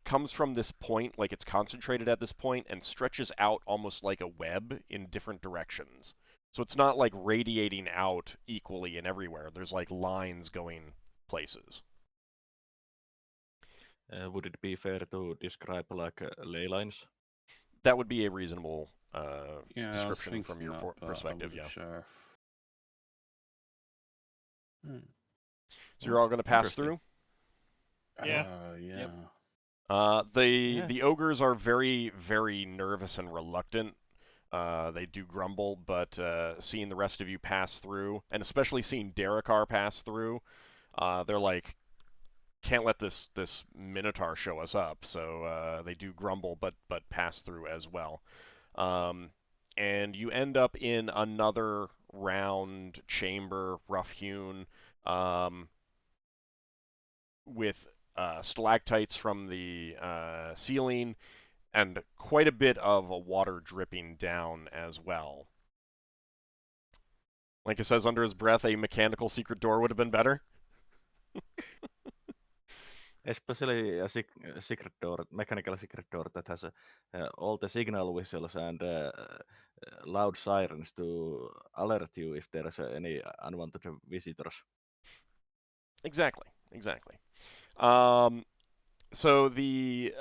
comes from this point, like it's concentrated at this point, and stretches out almost like a web in different directions. So it's not like radiating out equally and everywhere. There's like lines going places. Would it be fair to describe like ley lines? That would be a reasonable Yeah, description from your that, but perspective, I yeah. wasn't sure if... So you're all going to pass Interesting. through? Yeah. Yeah. Yep. The ogres are very, very nervous and reluctant. They do grumble, but seeing the rest of you pass through, and especially seeing Darrakar pass through, they're like, can't let this Minotaur show us up. So they do grumble, but pass through as well. And you end up in another round chamber, rough-hewn, with stalactites from the ceiling, and quite a bit of water dripping down as well. Like it says under his breath, a mechanical secret door would have been better. Especially a secret door, mechanical secret door that has all the signal whistles and loud sirens to alert you if there's any unwanted visitors. Exactly. So the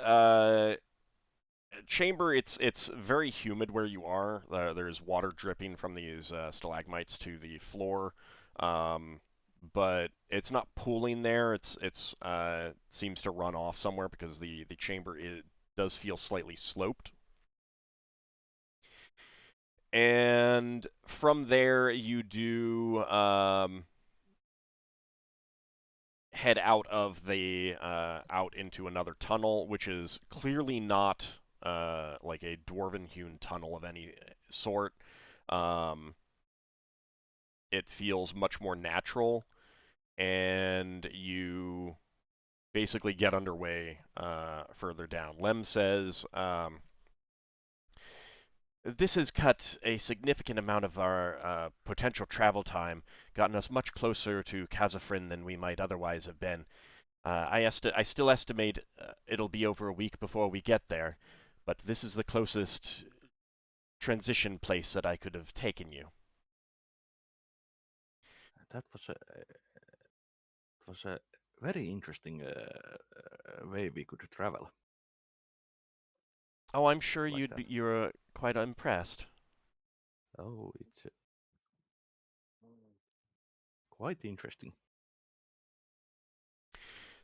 chamber, it's very humid where you are. There's water dripping from these stalagmites to the floor, but it's not pooling there. It's seems to run off somewhere because the chamber does feel slightly sloped. And from there, you do head out of the out into another tunnel, which is clearly not like a dwarven hewn tunnel of any sort. It feels much more natural, and you basically get underway further down. Lem says, this has cut a significant amount of our potential travel time, gotten us much closer to Kazafrin than we might otherwise have been. I still estimate it'll be over a week before we get there, but this is the closest transition place that I could have taken you. That was a very interesting way we could travel. Oh, I'm sure Like you're quite impressed. Oh, it's quite interesting.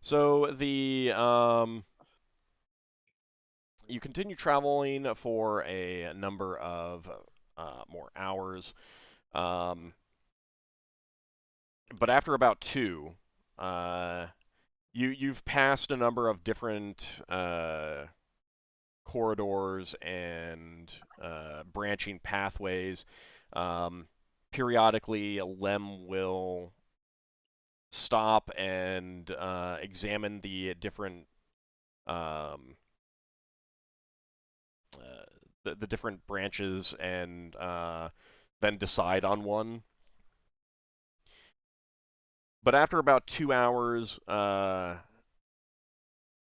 So the you continue traveling for a number of more hours, but after about 2, you've passed a number of different corridors and branching pathways. Periodically, Lem will stop and examine the different the different branches and then decide on one. But after about 2 hours,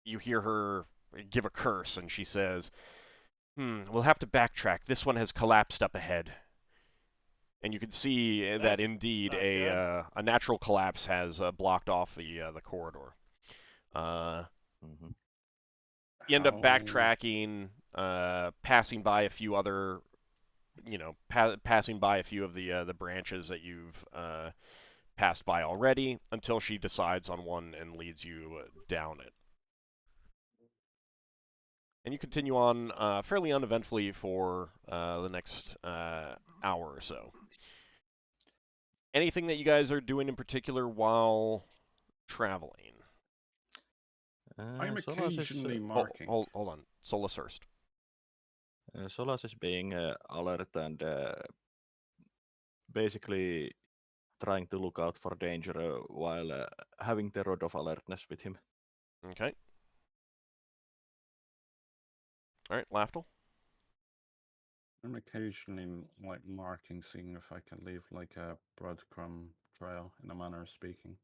you hear her give a curse, and she says, we'll have to backtrack. This one has collapsed up ahead. And you can see that indeed a natural collapse has blocked off the corridor. You end up backtracking, passing by a few other, passing by a few of the branches that you've passed by already, until she decides on one and leads you down it. And you continue on fairly uneventfully for the next hour or so. Anything that you guys are doing in particular while traveling? I'm occasionally marking. Hold on. Solas first. Solas is being alert and basically trying to look out for danger while having the rod of alertness with him. Okay. All right, Lafdul. I'm occasionally marking, seeing if I can leave like a breadcrumb trail, in a manner of speaking.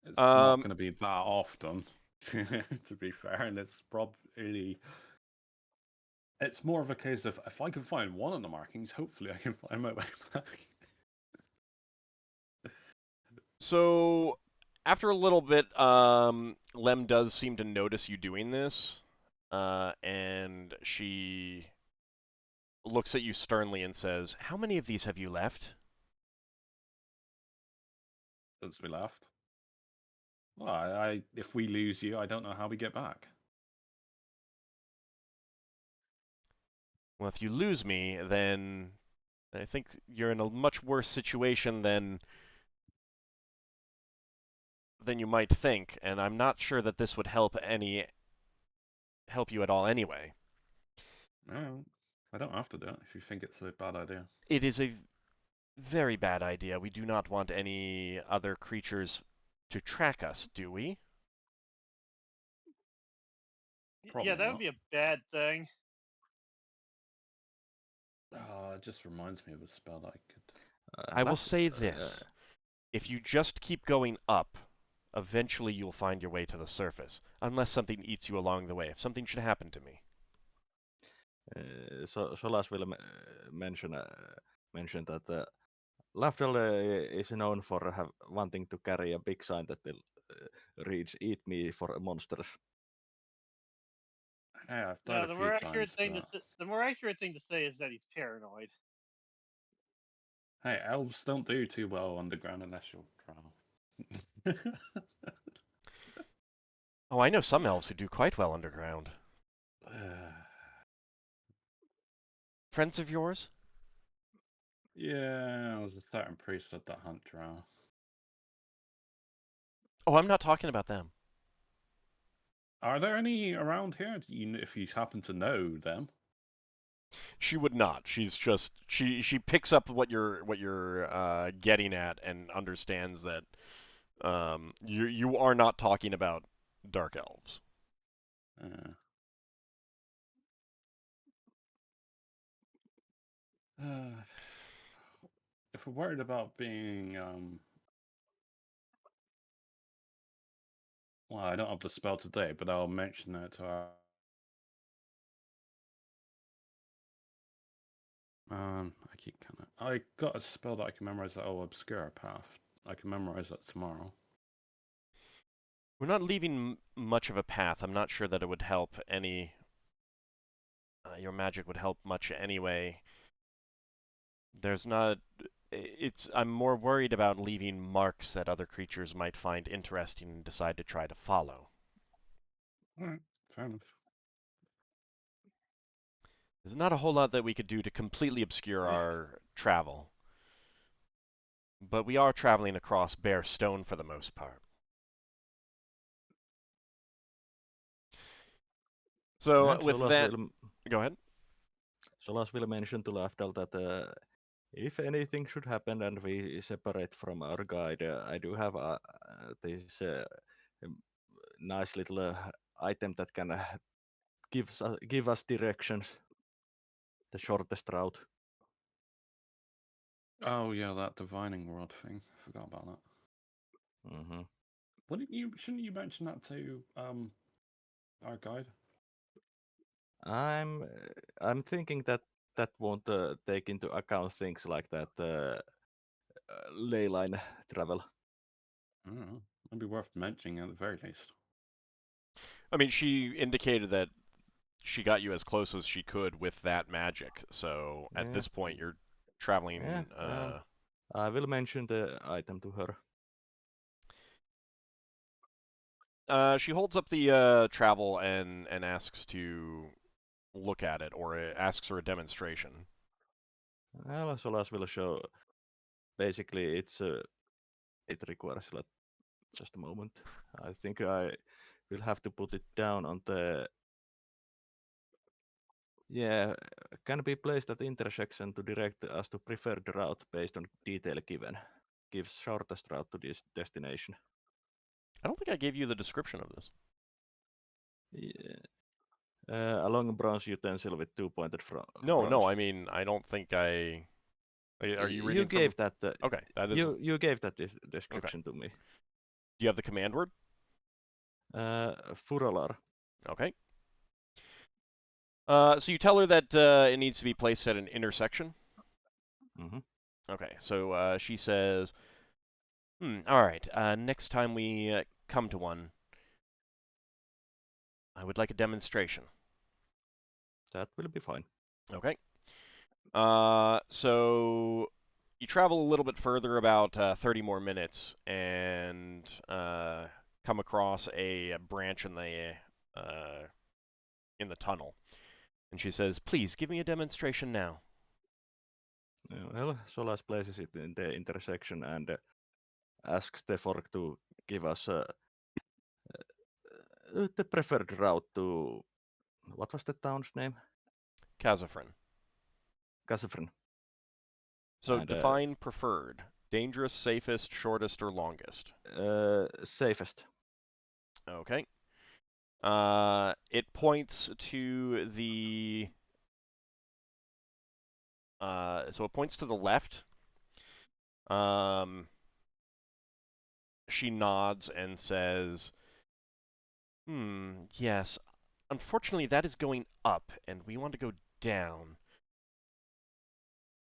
It's not going to be that often, to be fair, and it's probably... It's more of a case of, if I can find one of the markings, hopefully I can find my way back. So, after a little bit, Lem does seem to notice you doing this, and she looks at you sternly and says, "How many of these have you left?" Since we left. Well, if we lose you, I don't know how we get back. Well, if you lose me, then I think you're in a much worse situation than you might think, and I'm not sure that this would help you at all anyway. No, I don't have to do it if you think it's a bad idea. It is a very bad idea. We do not want any other creatures to track us, do we? Probably yeah, that not. would be a bad thing. It just reminds me of a spell that I could... I will say this. If you just keep going up, eventually you'll find your way to the surface, unless something eats you along the way, if something should happen to me. Solas will mention that Lafdul is known for wanting to carry a big sign that reads "Eat me for monsters." Yeah, I've No, died a few times. The more accurate thing to say is that he's paranoid. Hey, elves don't do too well underground unless you're drow. Oh, I know some elves who do quite well underground. Friends of yours? Yeah, I was a certain priest at that hunt drow. Oh, I'm not talking about them. Are there any around here, if you happen to know them? She would not. She's just she picks up what you're getting at and understands that you are not talking about dark elves. Uh, uh, if we're worried about being, well, I don't have the spell today, but I'll mention it to our. I keep kind of. I got a spell that I can memorize that obscure path. I can memorize that tomorrow. We're not leaving much of a path. I'm not sure that it would help any. Your magic would help much anyway. There's not. I'm more worried about leaving marks that other creatures might find interesting and decide to try to follow. All right, fair enough. There's not a whole lot that we could do to completely obscure our travel. But we are traveling across bare stone for the most part. So And with that, go ahead. Solas will mention to Lafdul that if anything should happen and we separate from our guide, I do have this nice little item that can give us directions, the shortest route. Oh yeah, that divining rod thing. I forgot about that. Mm-hmm. Shouldn't you mention that to our guide? I'm thinking that won't take into account things like that ley line travel. I don't know. It'd be worth mentioning at the very least. I mean, she indicated that she got you as close as she could with that magic. So at this point, you're traveling. Yeah, I will mention the item to her. She holds up the travel and asks to look at it, or asks for a demonstration. Well, Solas will show. Basically, it requires just a moment. I think I will have to put it down on the. Yeah, can be placed at intersection to direct us to preferred route based on detail given. Gives shortest route to this destination. I don't think I gave you the description of this. Yeah. A long bronze utensil with two pointed front. No. I mean, I don't think I. Are you reading? You gave from... that. Okay, that is. You gave that description to me. Do you have the command word? Finnel'ar. Okay. So you tell her that it needs to be placed at an intersection. Mm-hmm. Okay. So she says, all right. Next time we come to one, I would like a demonstration. That will be fine. Okay. So you travel a little bit further, about 30 more minutes, and come across a branch in the tunnel. And she says, "Please give me a demonstration now." Well, Solas places it in the intersection and asks the fork to give us the preferred route to. What was the town's name? Kazafrin. Kasafrin. So And, define preferred. Dangerous, safest, shortest, or longest? Safest. Okay. It points to the... so it points to the left. She nods and says, yes. Unfortunately, that is going up, and we want to go down.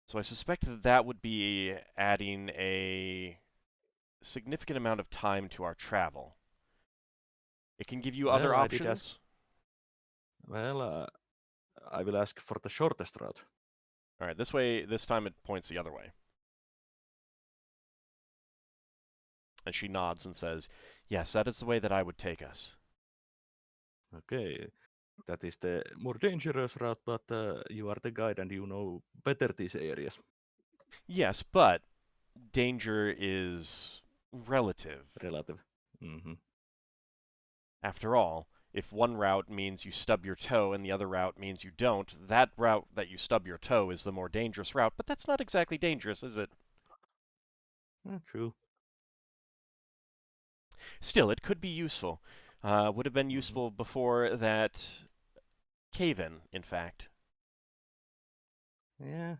So I suspect that that would be adding a significant amount of time to our travel. It can give you other options. I will ask for the shortest route. All right, this time it points the other way. And she nods and says, yes, that is the way that I would take us. Okay, that is the more dangerous route, but you are the guide and you know better these areas. Yes, but danger is relative. Relative. Mm-hmm. After all, if one route means you stub your toe and the other route means you don't, that route that you stub your toe is the more dangerous route, but that's not exactly dangerous, is it? True. Still, it could be useful. Would have been useful before that cave-in, in fact. Yeah.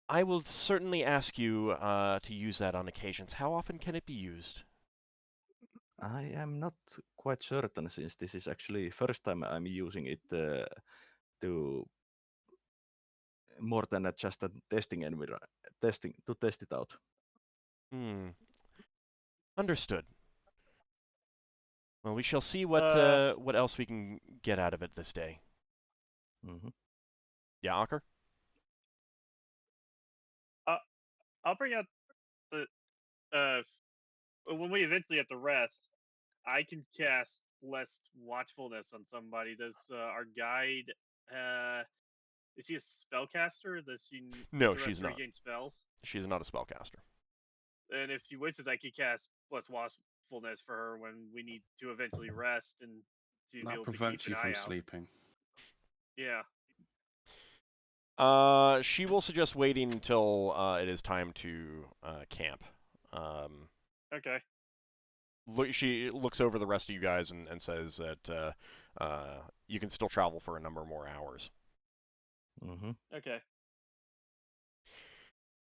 I will certainly ask you to use that on occasions. How often can it be used? I am not quite certain, since this is actually first time I'm using it to more than just a testing environment, to test it out. Understood. Well, we shall see what else we can get out of it this day. Yeah, Ockar? I'll bring out the when we eventually have to rest. I can cast less watchfulness on somebody. Does our guide? Is he a spellcaster? Does she No, rest she's to not. regain spells? She's not a spellcaster. And if she wishes, I could cast plus watchfulness for her when we need to eventually rest and to be That able to keep prevents an you eye from out. sleeping. Yeah. She will suggest waiting until it is time to camp. Okay. She looks over the rest of you guys and says that you can still travel for a number more hours. Okay.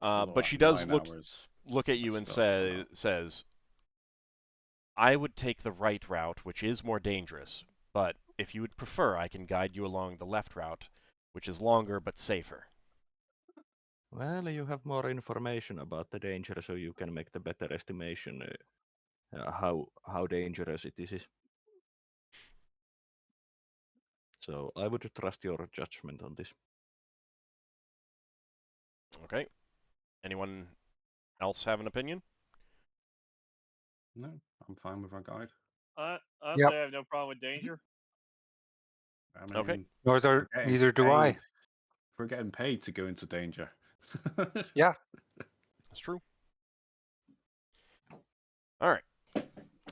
But she does 9 look hours at you of and stuff for that. says, I would take the right route, which is more dangerous, but if you would prefer, I can guide you along the left route, which is longer but safer. Well, you have more information about the danger, so you can make the better estimation how dangerous it is. So I would trust your judgment on this. Okay. Anyone else have an opinion? No, I'm fine with our guide. Honestly, I have no problem with danger. I mean, Okay. Neither do I. We're getting paid to go into danger. Yeah. That's true. All right.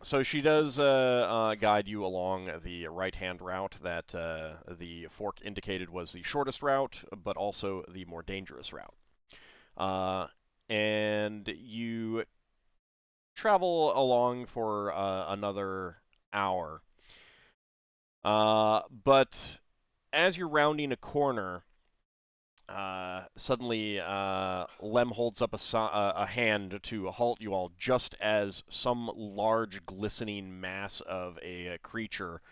So she does guide you along the right-hand route that the fork indicated was the shortest route, but also the more dangerous route. And you travel along for another hour. But as you're rounding a corner, suddenly Lem holds up a hand to halt you all, just as some large glistening mass of a creature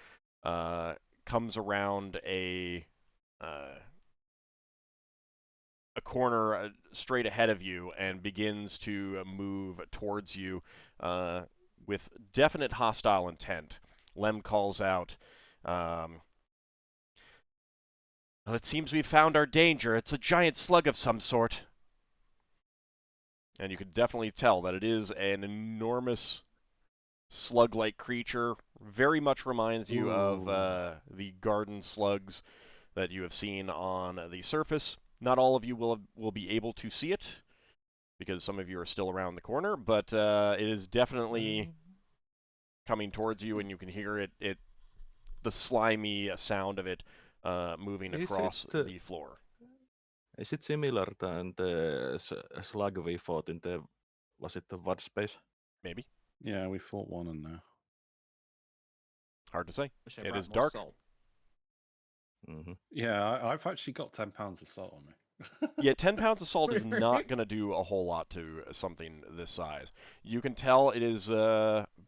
comes around a corner straight ahead of you and begins to move towards you with definite hostile intent. Lem calls out, well, it seems we've found our danger. It's a giant slug of some sort. And you can definitely tell that it is an enormous slug-like creature. Very much reminds you of the garden slugs that you have seen on the surface. Not all of you will be able to see it, because some of you are still around the corner, but it is definitely coming towards you, and you can hear it the slimy sound of it moving across the floor. Is it similar than the slug we fought in the, was it the Void Space? Maybe. Yeah, we fought one in there. Hard to say. Wish I It brought is more dark. salt. Yeah, I've actually got 10 pounds of salt on me. Yeah, 10 pounds of salt is not going to do a whole lot to something this size. You can tell it is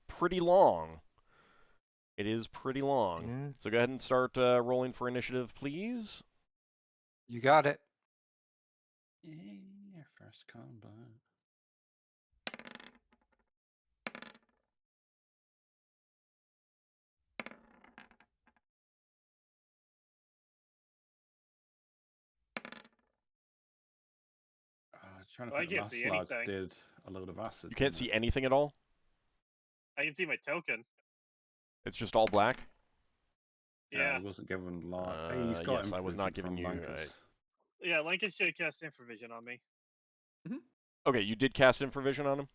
pretty long. It is pretty long. Yeah. So go ahead and start rolling for initiative, please. You got it. Yeah, first combat. Trying to I think, can't last see slug anything. did a load of acid. You can't didn't see it? anything at all? I can see my token. It's just all black? Yeah. He wasn't given light. He's got Yes, I was not infravision giving from you... Lankas. Yeah, Lankas should have cast Infravision on me. Okay, you did cast Infravision on him?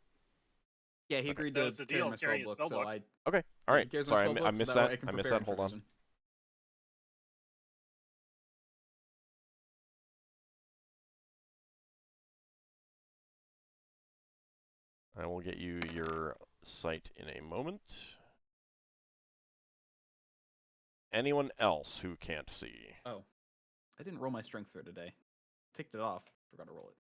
Yeah, he Okay. agreed That to was the carry deal, my carrying spell a book, spell so book. I Okay. yeah, All right. he carries my Sorry, spell I book, so missed that way that. I can I missed prepare that. him for Hold on. vision. I will get you your sight in a moment. Anyone else who can't see? Oh, I didn't roll my strength for today. Ticked it off. Forgot to roll it.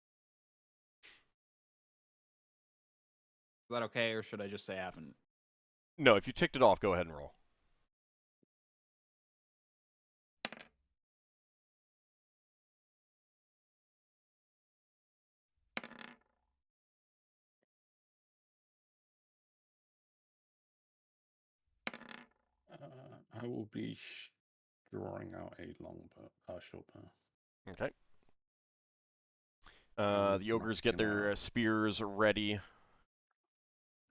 Is that okay, or should I just say I haven't? No, if you ticked it off, go ahead and roll. I will be drawing out a short bow. Okay. And The ogres get marking their out. spears ready.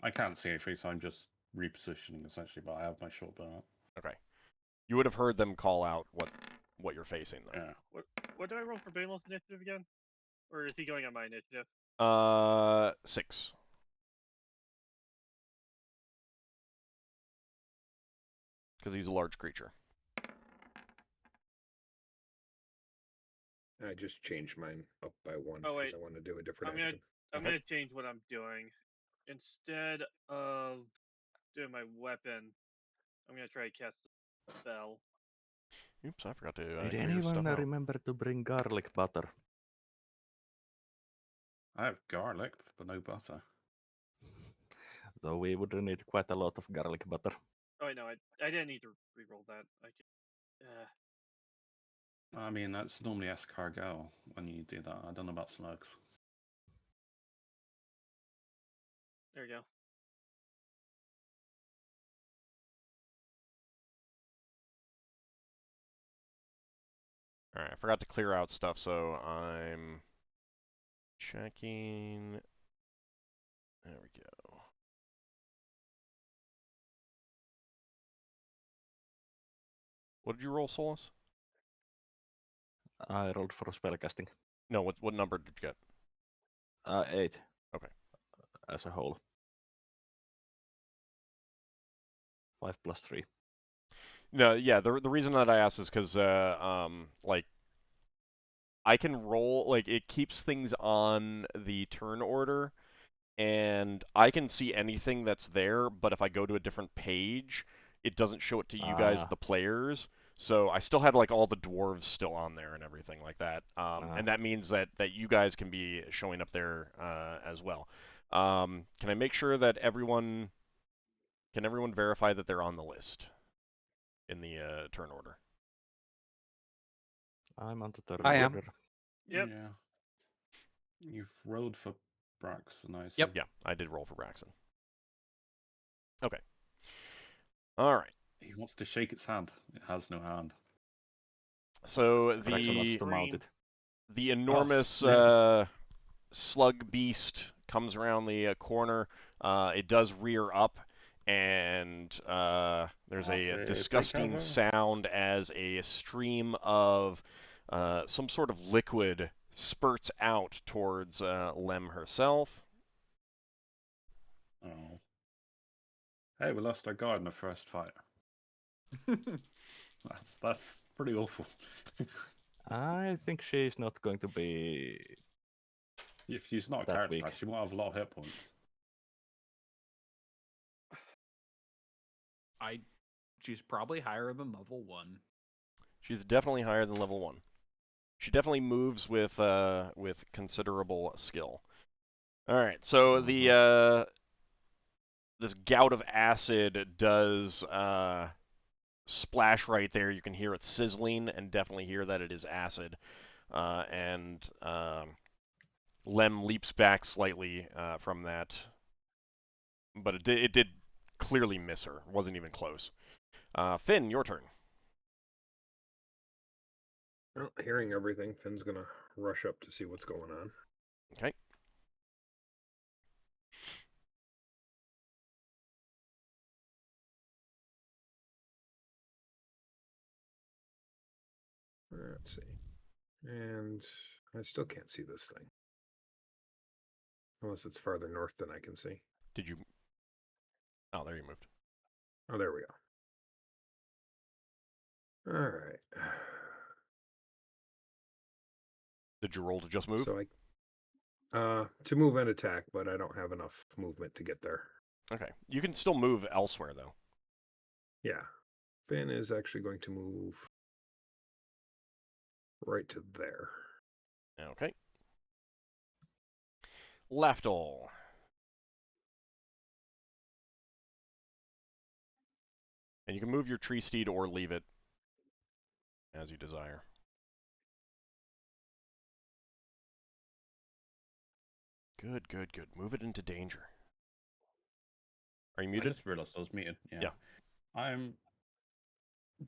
I can't see anything, so I'm just repositioning essentially, but I have my short bow out. Okay. You would have heard them call out what you're facing, though. Yeah. What do I roll for Banelos initiative again? Or is he going on my initiative? 6. Because he's a large creature. I just changed mine up by 1 Oh, because wait. I want to do a different I'm gonna action. I'm Okay. gonna change what I'm doing. Instead of doing my weapon, I'm gonna try to cast a spell. Oops, I forgot to Did clear anyone stuff out. remember to bring garlic butter? I have garlic, but no butter. Though we would need quite a lot of garlic butter. Oh wait, no, I didn't need to re-roll that. I can, I mean, that's normally escargot when you do that. I don't know about slugs. there you go. Alright, I forgot to clear out stuff, so I'm checking. There we go. What did you roll, Solas? I rolled for spellcasting. No, what number did you get? 8. Okay. As a whole. 5 plus 3. No, yeah, the reason that I asked is because, like, I can roll, like, it keeps things on the turn order, and I can see anything that's there, but if I go to a different page, it doesn't show it to you guys, the players. So I still had, like, all the dwarves still on there and everything like that. And that means that you guys can be showing up there as well. Can I make sure that everyone... Can everyone verify that they're on the list in the turn order? I'm on the turn I am. order. Yep. Yeah. You've rolled for Braxon, I see. Yep. Yeah, I did roll for Braxon. Okay. All right. He wants to shake its hand. It has no hand. So Braxon wants the to mount it. enormous flip. slug beast comes around the corner. It does rear up, and there's a Take disgusting cover. sound as a stream of some sort of liquid spurts out towards Lem herself. Oh. Hey, we lost our guard in the first fight. That's pretty awful. I think she's not going to be... If she's not a That character weak. class, she won't have a lot of hit points. She's probably higher than level 1. She's definitely higher than level 1. She definitely moves with considerable skill. All right, so the this gout of acid does splash right there. You can hear it sizzling, and definitely hear that it is acid. And Lem leaps back slightly from that, but it did clearly miss her. It wasn't even close. Finn, your turn. Well, hearing everything, Finn's going to rush up to see what's going on. Okay. Let's see. And I still can't see this thing. Unless it's farther north than I can see. Did you Oh, there you moved. Oh, there we go. All right. Did you roll to just move? So to move and attack, but I don't have enough movement to get there. Okay. You can still move elsewhere, though. Yeah. Finn is actually going to move right to there. Okay. Lafdul. And you can move your tree steed or leave it as you desire. Good, good, good. Move it into danger. Are you I muted? just realized I was muted. Yeah. I'm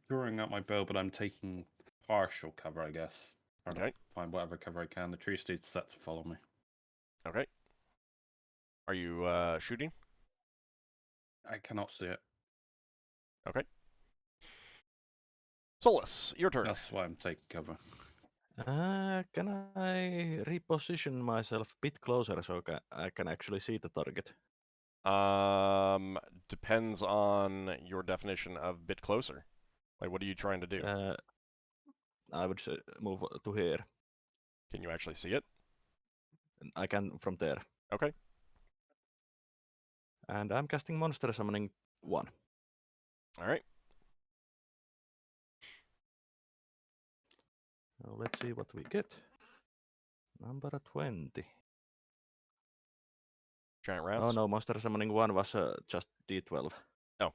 drawing out my bow, but I'm taking partial cover, I guess. Trying Okay. to find whatever cover I can. The tree steed's set to follow me. Okay. Are you shooting? I cannot see it. Okay. Solas, your turn. That's why I'm taking cover. Can I reposition myself a bit closer so I can actually see the target? Depends on your definition of bit closer. Like, what are you trying to do? I would say move to here. Can you actually see it? I can from there. Okay. And I'm casting Monster Summoning 1. All right. So let's see what we get. Number 20. Giant rounds. Oh no, Monster Summoning 1 was just D12. Oh.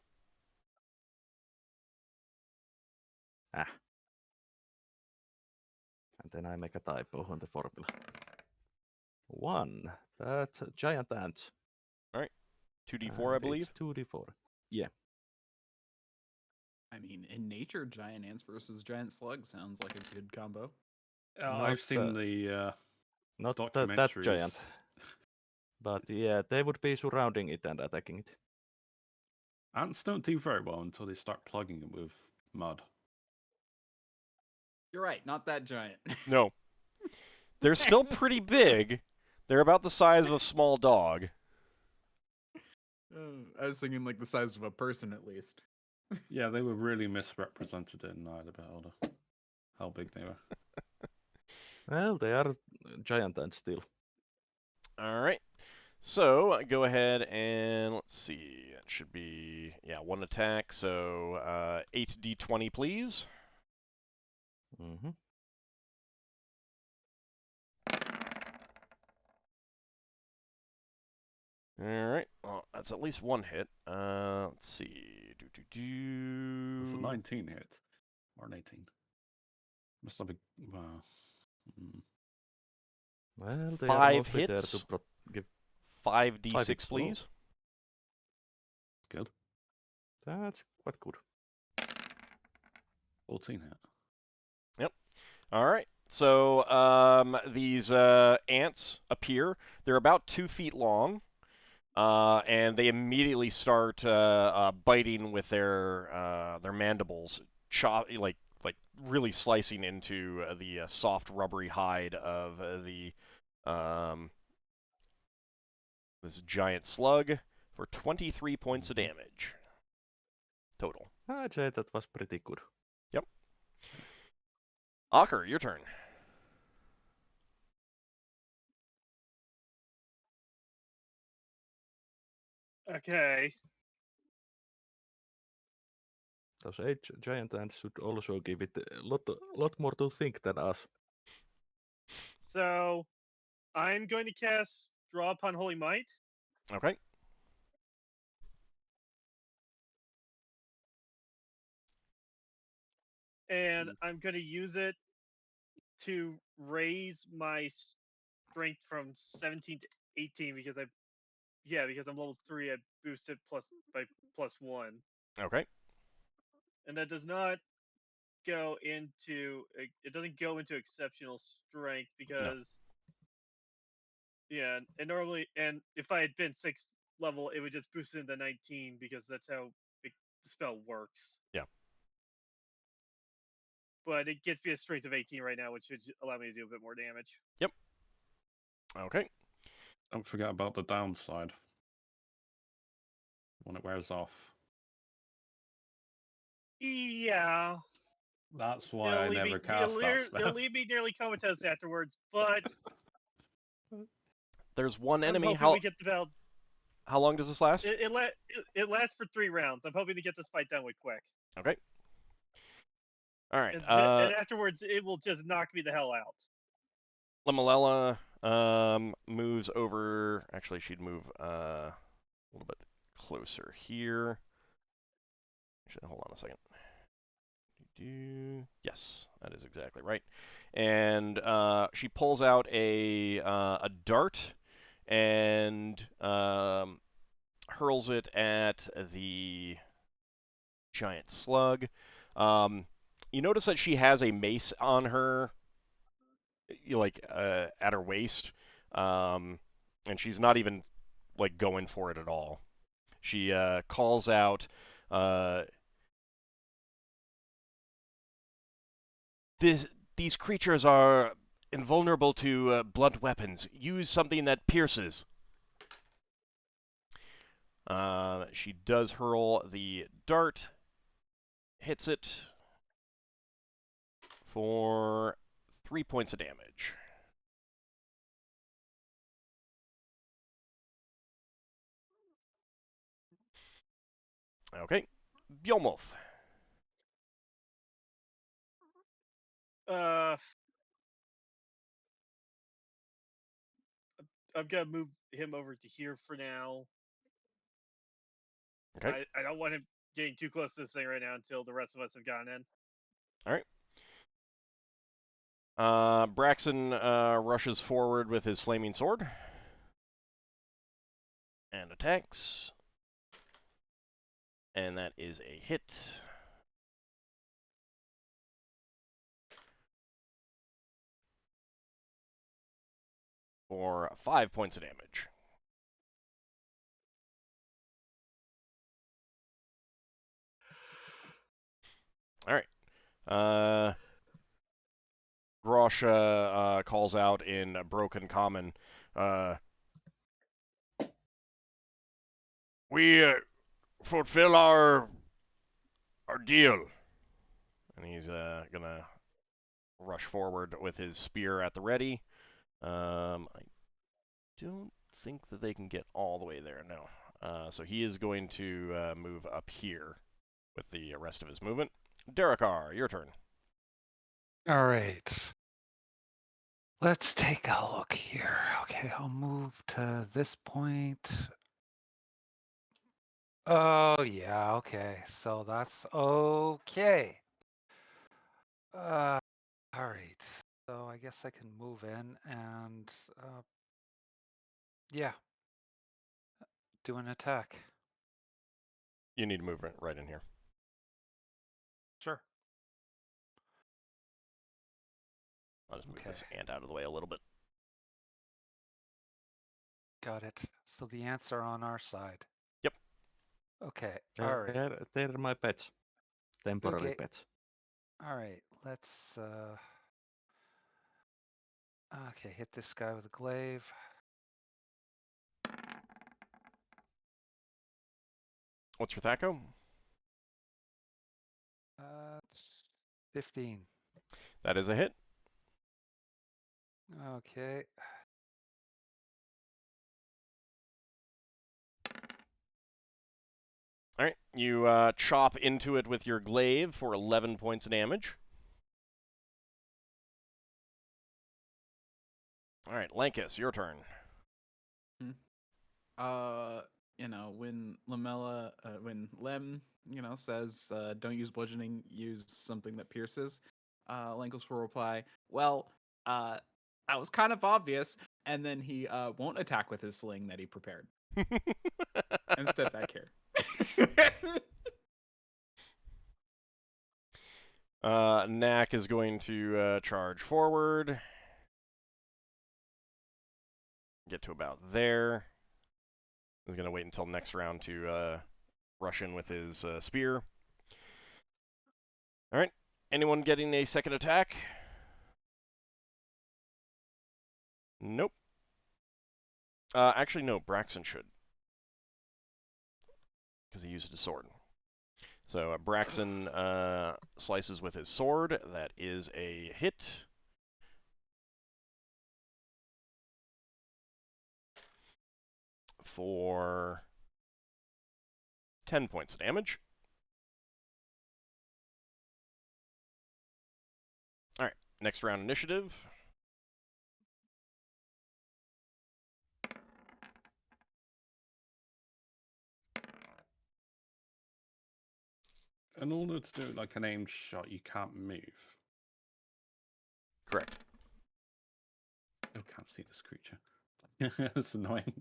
And then I make a typo on the formula. 1. That's giant ants. 2d4, I believe. It's 2d4. Yeah. I mean, in nature, giant ants versus giant slugs sounds like a good combo. I've seen the Not that documentaries. giant. But yeah, they would be surrounding it and attacking it. Ants don't do very well until they start plugging it with mud. You're right, not that giant. No. They're still pretty big. They're about the size of a small dog. I was thinking like the size of a person at least. Yeah, they were really misrepresented in Night of Elder. How big they were. Well, they are giant ants still. All right. So go ahead and let's see. It should be, yeah, one attack. So 8d20, please. Mm-hmm. All right. Well, that's at least one hit. Let's see. It's a 19 hit. Or an 18. Must have been. Wow. Well, they 5 are mostly hits. there to give 5d6, hits. please. Good. That's quite good. 14 hit. All right. So these ants appear. They're about 2 feet long, and they immediately start biting with their mandibles, like really slicing into the soft, rubbery hide of this giant slug for 23 points of damage total. I'd say that was pretty good. Ockar, your turn. Okay. Those 8 giant ants should also give it a lot more to think than us. So I'm going to cast Draw Upon Holy Might. Okay. And I'm going to use it to raise my strength from 17 to 18 because because I'm level 3, I boost it by +1. Okay. And that does not go into it doesn't go into exceptional strength because and normally if I had been 6th level it would just boost it into 19 because that's how the spell works. Yeah. But it gets me a strength of 18 right now, which should allow me to do a bit more damage. Yep. Okay. Don't forget about the downside. when it wears off. Yeah. That's why I never cast that spell. It'll leave me nearly comatose afterwards, but There's one I'm enemy. hoping we get the battle. How long does this last? It lasts for 3 rounds. I'm hoping to get this fight done with quick. Okay. All right. And afterwards, it will just knock me the hell out. Limalella moves over. Actually, she'd move a little bit closer here. Actually, hold on a second. Yes, that is exactly right. And she pulls out a dart and hurls it at the giant slug. You notice that she has a mace on her, at her waist, and she's not even like going for it at all. She calls out, "These creatures are invulnerable to blunt weapons. Use something that pierces." She does hurl the dart, hits it for 3 points of damage. Okay, Bjolmolf. I'm gonna move him over to here for now. Okay. I don't want him getting too close to this thing right now until the rest of us have gotten in. All right. Braxon rushes forward with his flaming sword and attacks. And that is a hit. For 5 points of damage. All right. Grosha calls out in broken common. We fulfill our deal. And he's gonna rush forward with his spear at the ready. I don't think that they can get all the way there, no. So he is going to move up here with the rest of his movement. Darrakar, your turn. All right. Let's take a look here. Okay, I'll move to this point. Oh, yeah, okay. So that's okay. All right. So I guess I can move in and, yeah, do an attack. You need to move right in here. Sure. I'll just move this ant out of the way a little bit. Got it. So the ants are on our side. Yep. Okay. All right. They're my pets. Temporary Okay. pets. All right. Let's okay, hit this guy with a glaive. What's your Thaco? 15. That is a hit. Okay. All right. You chop into it with your glaive for 11 points of damage. All right, Lankas, your turn. When when Lem, says, don't use bludgeoning, use something that pierces, Lankus will reply, well, that was kind of obvious, and then he won't attack with his sling that he prepared. And step back here. Knack is going to charge forward. Get to about there. He's going to wait until next round to rush in with his spear. All right. Anyone getting a second attack? Nope. Actually, no. Braxon should. because he used his sword. So Braxon slices with his sword. That is a hit. For 10 points of damage. Alright, next round initiative. In order to do like an aimed shot, you can't move. Correct. Oh, can't see this creature. That's annoying.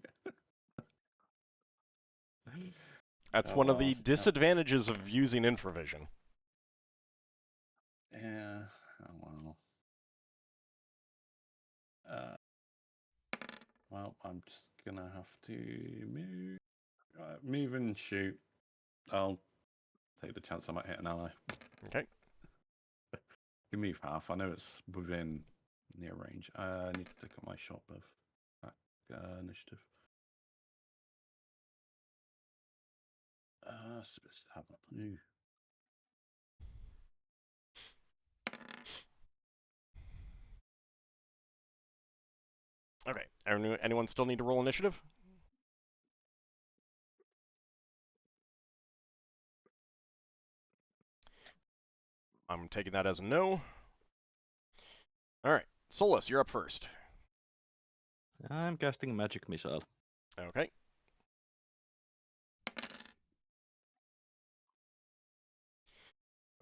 That's Oh, one of well, the that's disadvantages of using infravision. Yeah. Oh well. Well, I'm just gonna have to move, move and shoot. I'll take the chance I might hit an ally. Okay. You move half. I know it's within near range. I need to pick up my shot buff. Initiative. Supposed to have a new. Okay. Anyone still need to roll initiative? I'm taking that as a no. Alright. Solas, you're up first. I'm casting Magic Missile. Okay.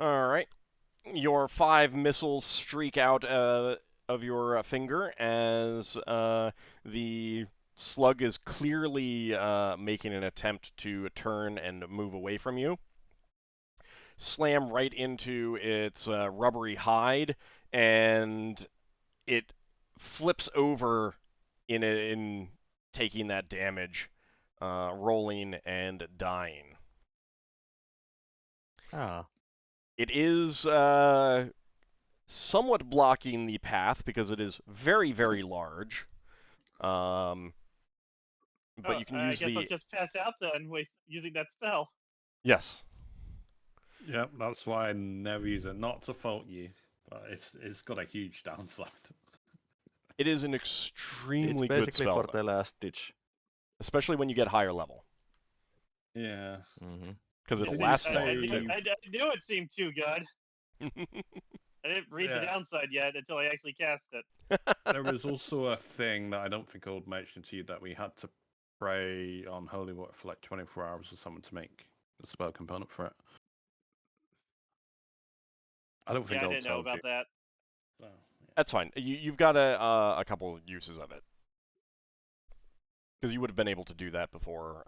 Alright. Your 5 missiles streak out of your finger as the slug is clearly making an attempt to turn and move away from you. Slam right into its rubbery hide, and it flips over in taking that damage, rolling and dying. Ah. It is somewhat blocking the path because it is very, very large. But you can use I guess the... I'll just pass out then, using that spell. Yes. Yep, that's why I never use it. Not to fault you, but it's got a huge downside. It is an It's extremely good basically spell, for the last ditch. especially when you get higher level, Yeah. Mm-hmm. because it'll Did last you longer, say- too. I knew it seemed too good. I didn't read the Yeah. downside yet until I actually cast it. There was also a thing that I don't think I would mention to you that we had to pray on holy water for like 24 hours or something to make the spell component for it. I don't think Yeah, I Old didn't know told about you. that. So, That's fine. You've got a couple of uses of it. Because you would have been able to do that before,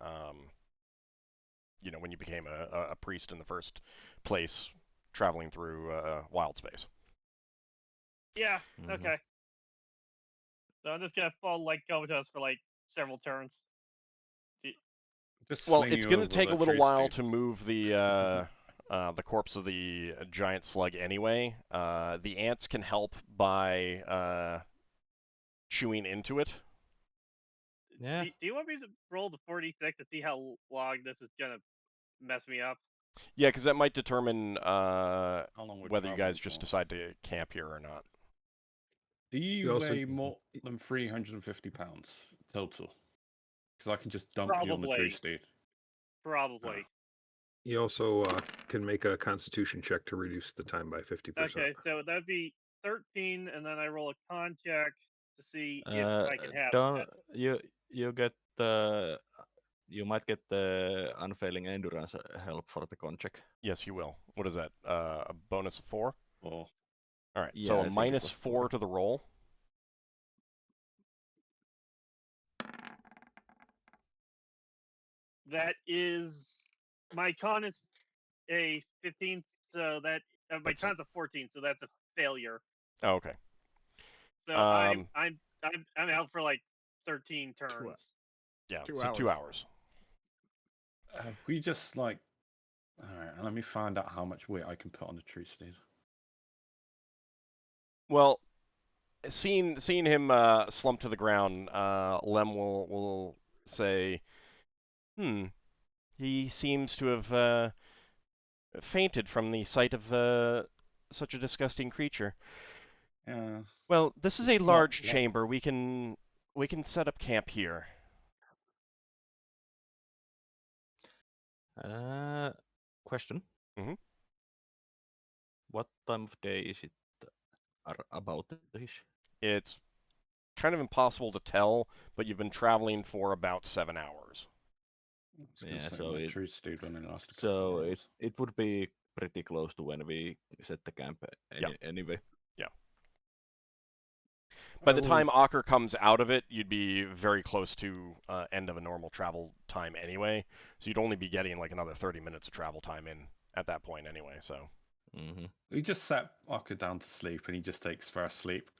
when you became a priest in the first place, traveling through wild space. Yeah, Mhm. okay. So I'm just gonna fall like comatose for like several turns. just Well, sling it's you going to over take a with little tree while stick. to move the corpse of the giant slug anyway. The ants can help by chewing into it. Yeah. Do you want me to roll the 46 to see how long this is gonna mess me up? Yeah, because that might determine How long we're whether you guys traveling just for. decide to camp here or not. Do you You also- weigh more than 350 pounds total? Because I can just dump you on the tree Probably. steed. Probably. You also can make a Constitution check to reduce the time by 50%. Okay, so that'd be 13, and then I roll a con check to see if I can have Don't that. you get the you might get the unfailing endurance help for the con check. Yes, you will. What is that? A bonus of 4? Or All right, Yeah, so I a think it minus was 4 4. to the roll. That is my con is a 15, so that my That's- con's a 14, so that's a failure. Oh, okay. So Um, I'm out for like 13 turns. Yeah, 2 so 2 hours. hours. we just like. Alright, let me find out how much weight I can put on the tree steed. Well, seeing him slump to the ground, Lem will say, he he seems to have fainted from the sight of such a disgusting creature. Yeah. Well, this is a It's large not- chamber. We can set up camp here. Question. Mhm. What time of day is it about this? It's kind of impossible to tell, but you've been traveling for about 7 hours. I was gonna Yeah, say so my it- true steed only lasts a couple So of it, hours. it would be pretty close to when we set the camp anyway. By the Oh. time Ockar comes out of it, you'd be very close to end of a normal travel time anyway. So you'd only be getting like another 30 minutes of travel time in at that point anyway. So Mm-hmm. We just set Ockar down to sleep, and he just takes first sleep.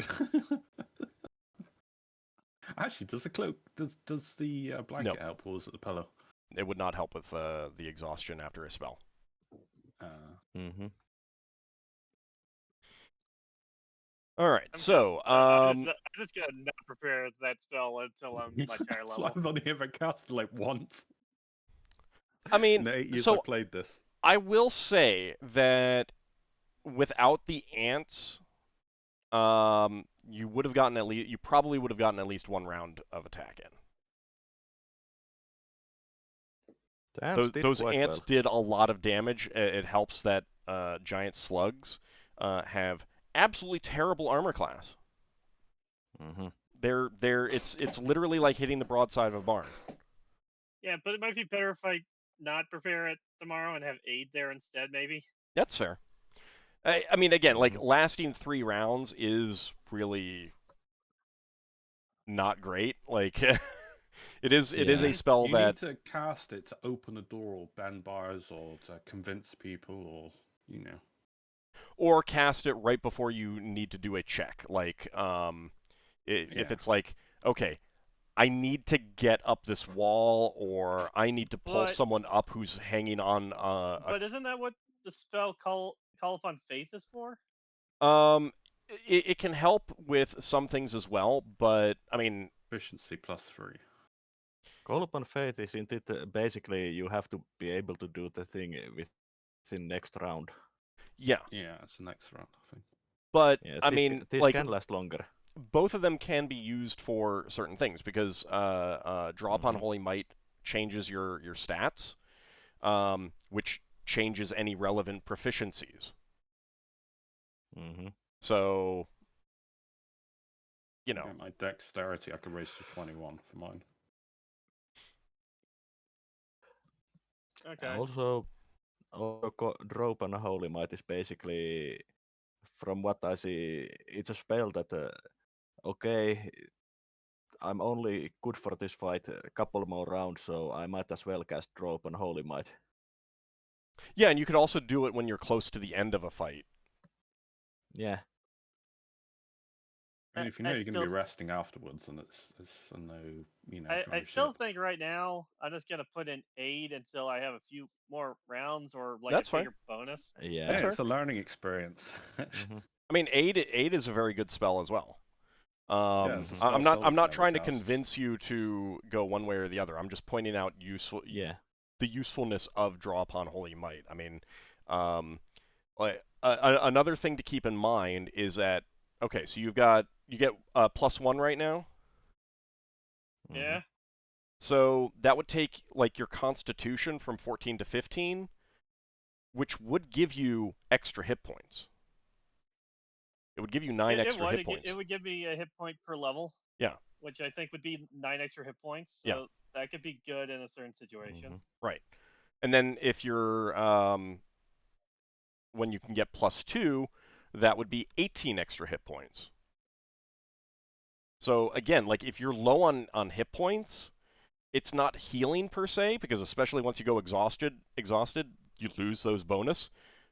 Actually, does the cloak does the blanket No. help, or is it the pillow? it would not help with the exhaustion after a spell. Mm-hmm. All right, I'm so I'm just gonna not prepare that spell until I'm much higher That's why level. I've only ever cast like once. I mean, In the 8 years so I played this. I will say that without the ants, you would have gotten you probably would have gotten at least one round of attack in. The ants did Those quite ants well. did a lot of damage. It helps that giant slugs have absolutely terrible armor class. Mm-hmm. It's literally like hitting the broadside of a barn. Yeah, but it might be better if I not prepare it tomorrow and have aid there instead, maybe. That's fair. I mean, again, like Mhm. lasting 3 rounds is really not great. Like it is a Yeah. spell You that need to cast it to open a door or bend bars or to convince people or or cast it right before you need to do a check. Like if Yeah. it's like, okay, I need to get up this wall, or I need to pull But- someone up who's hanging on. But isn't that what the spell call upon faith is for? It can help with some things as well, but I mean, Efficiency +3. Call upon faith isn't it basically you have to be able to do the thing within next round. yeah. Yeah, it's the next round, I think. But Yeah, I this, mean, this like can last longer. both of them can be used for certain things because draw upon Mhm. holy might changes your stats, which changes any relevant proficiencies. Mm-hmm. So, you know, Yeah, my dexterity I can raise to 21 for mine. Okay. Also draw upon holy might is basically, from what I see, it's a spell that okay, I'm only good for this fight a couple more rounds, so I might as well cast draw upon holy might. yeah, and you could also do it when you're close to the end of a fight. Yeah. I mean, if you I know you're going to be still- resting afterwards, and it's a no, I from still ship. think right now I'm just gonna put in aid until I have a few more rounds or like That's a fine. bigger bonus. Yeah. That's Yeah, fair. it's a learning experience. Mhm. I mean, aid is a very good spell as well. it's a spell I'm not Solas never trying to casts. convince you to go one way or the other. I'm just pointing out Yeah. the usefulness of draw upon holy might. I mean, like another thing to keep in mind is that okay, so you get +1 right now. Mhm. Yeah. So that would take like your constitution from 14 to 15, which would give you extra hit points. It would give you 9 extra hit points. It would give me a hit point per level. Yeah. Which I think would be 9 extra hit points. So Yeah. that could be good in a certain situation. Mhm. Right. And then if you're when you can get +2, that would be 18 extra hit points. So again, like if you're low on hit points, it's not healing per se, because especially once you go exhausted, you lose those bonus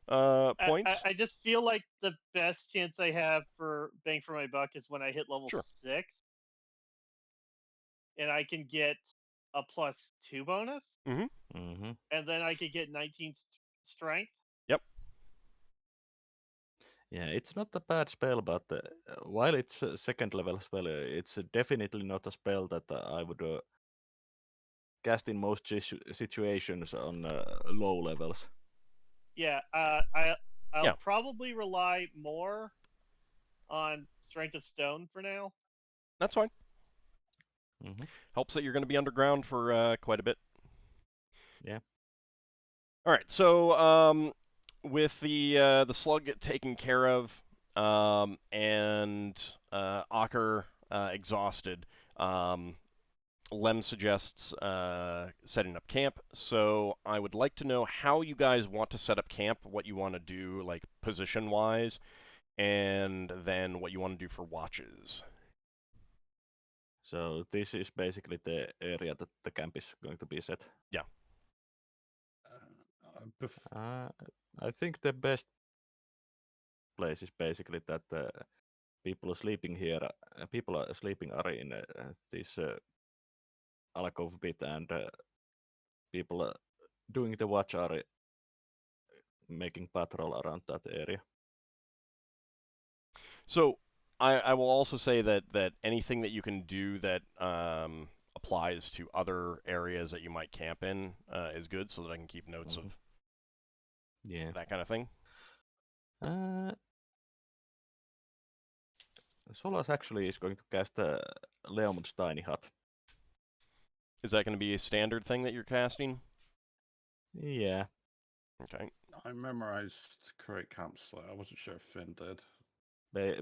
points. I just feel like the best chance I have for bang for my buck is when I hit level Sure. 6, and I can get a +2 bonus, Mhm. and then I could get 19 strength. Yeah, it's not a bad spell, but while it's a second level spell, it's definitely not a spell that I would cast in most situations on low levels. Yeah, I'll Yeah. probably rely more on Strength of Stone for now. That's fine. Mm-hmm. Helps that you're going to be underground for quite a bit. Yeah. All right. So with the slug taken care of, and Ockar exhausted, Lem suggests setting up camp. So I would like to know how you guys want to set up camp, what you want to do, like position-wise, and then what you want to do for watches. So this is basically the area that the camp is going to be set. Yeah. I think the best place is basically that people are sleeping here. People are sleeping are in this alcove bit, and people doing the watch are making patrol around that area. So I will also say that anything that you can do that applies to other areas that you might camp in is good, so that I can keep notes of that kind of thing. Solas actually is going to cast Leomund's Tiny Hut. Is that going to be a standard thing that you're casting? Yeah. Okay. I memorized correct campsite. I wasn't sure if Finn did.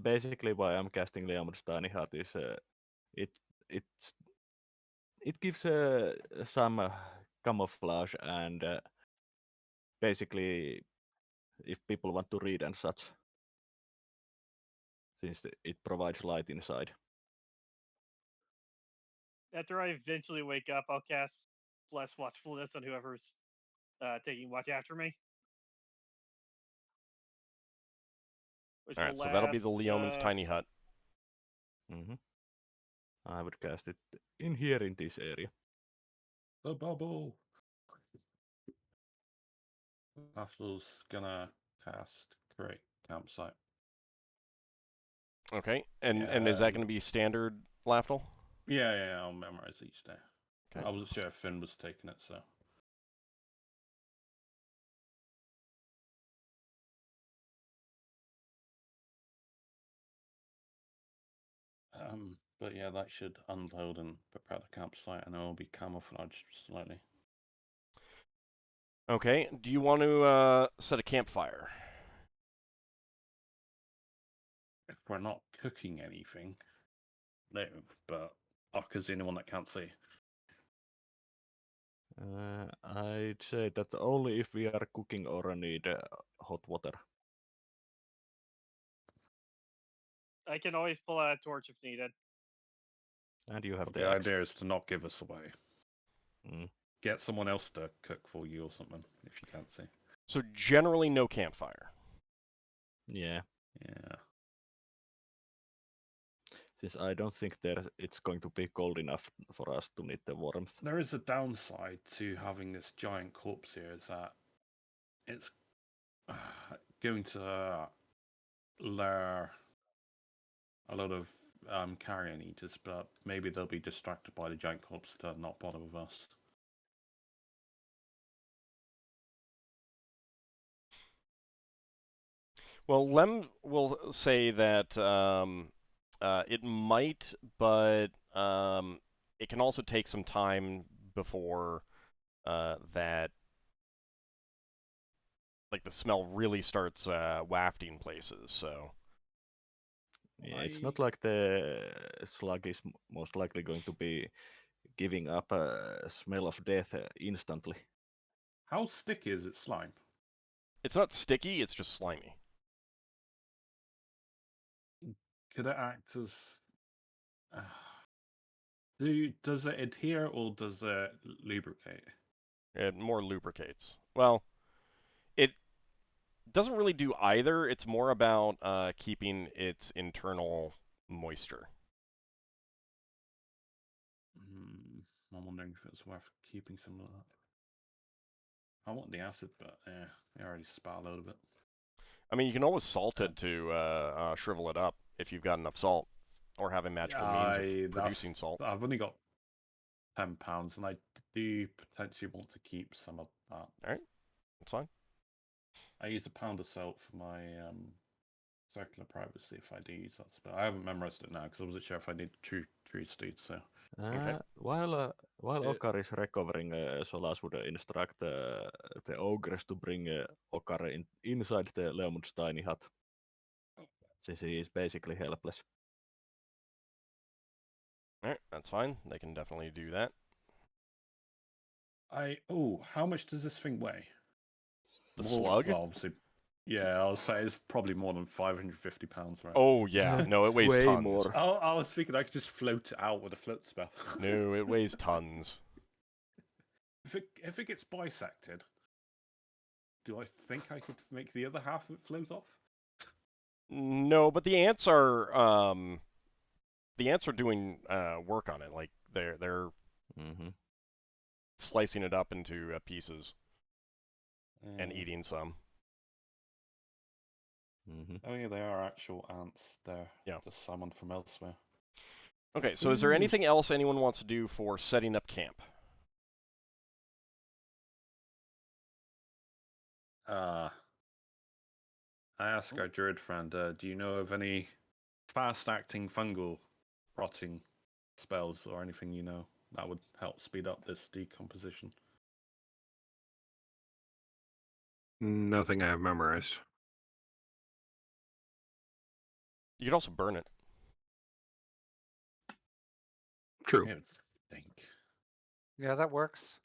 Basically, why I'm casting Leomund's Tiny Hut is it gives some camouflage, and basically, if people want to read and such, since it provides light inside. After I eventually wake up, I'll cast Bless Watchfulness on whoever's taking watch after me. Which All will right, so that'll be the last, Leoman's Tiny Hut. Mm-hmm. I would cast it in here in this area. The bubble. Lafdul's gonna cast correct campsite. Okay, and is that going to be standard, Lafdul? Yeah, I'll memorize each day. Okay. I wasn't sure if Finn was taking it, so. But yeah, that should unload and prepare the campsite, and it will be camouflaged slightly. Okay, do you want to set a campfire? If we're not cooking anything, no, but Okka's the only one that can't see. I'd say that only if we are cooking or need hot water. I can always pull out a torch if needed. And you have But the the axe. idea is to not give us away. Mm. Get someone else to cook for you or something, if you can't see. So generally no campfire. Yeah. Yeah. Since I don't think it's going to be cold enough for us to need the warmth. There is a downside to having this giant corpse here, is that it's going to lure a lot of carrion eaters, but maybe they'll be distracted by the giant corpse to not bother with us. Well, Lem will say that it might, but it can also take some time before that, like, the smell really starts wafting places. So Yeah, it's not like the slug is most likely going to be giving up a smell of death instantly. How sticky is its slime? it's not sticky; it's just slimy. Could it act as... does it adhere or does it lubricate? It more lubricates. Well, it doesn't really do either. It's more about keeping its internal moisture. I'm wondering if it's worth keeping some of that. I want the acid, but I already spat a load of it. I mean, you can always salt it to shrivel it up if you've got enough salt, or have a magical means of producing salt. I've only got £10, and I do potentially want to keep some of that. All right, that's fine. I use a pound of salt for my circular privacy if I do use that spell. I haven't memorized it now because I wasn't sure if I need true state. So Okay. While Uh, Ockar is recovering, Solas would instruct the ogress to bring Ockar inside the Leomund's tiny hut, since he is basically helpless. All right, that's fine. They can definitely do that. how much does this thing weigh? The slug? Well, obviously, yeah, I'll say it's probably more than £550, right? Oh yeah, no, it weighs Way tons. more. I was thinking I could just float it out with a float spell. No, it weighs tons. If it gets bisected, do I think I could make the other half of it float off? No, but the ants are doing work on it. Like they're Mm-hmm. slicing it up into pieces and eating some. Mm-hmm. Oh yeah, they are actual ants. They're Yeah. just summoned from elsewhere. Okay, so is there anything else anyone wants to do for setting up camp? I ask our druid friend, do you know of any fast-acting fungal rotting spells or anything you know that would help speed up this decomposition? Nothing I have memorized. You could also burn it. True. It would stink. Yeah, that works.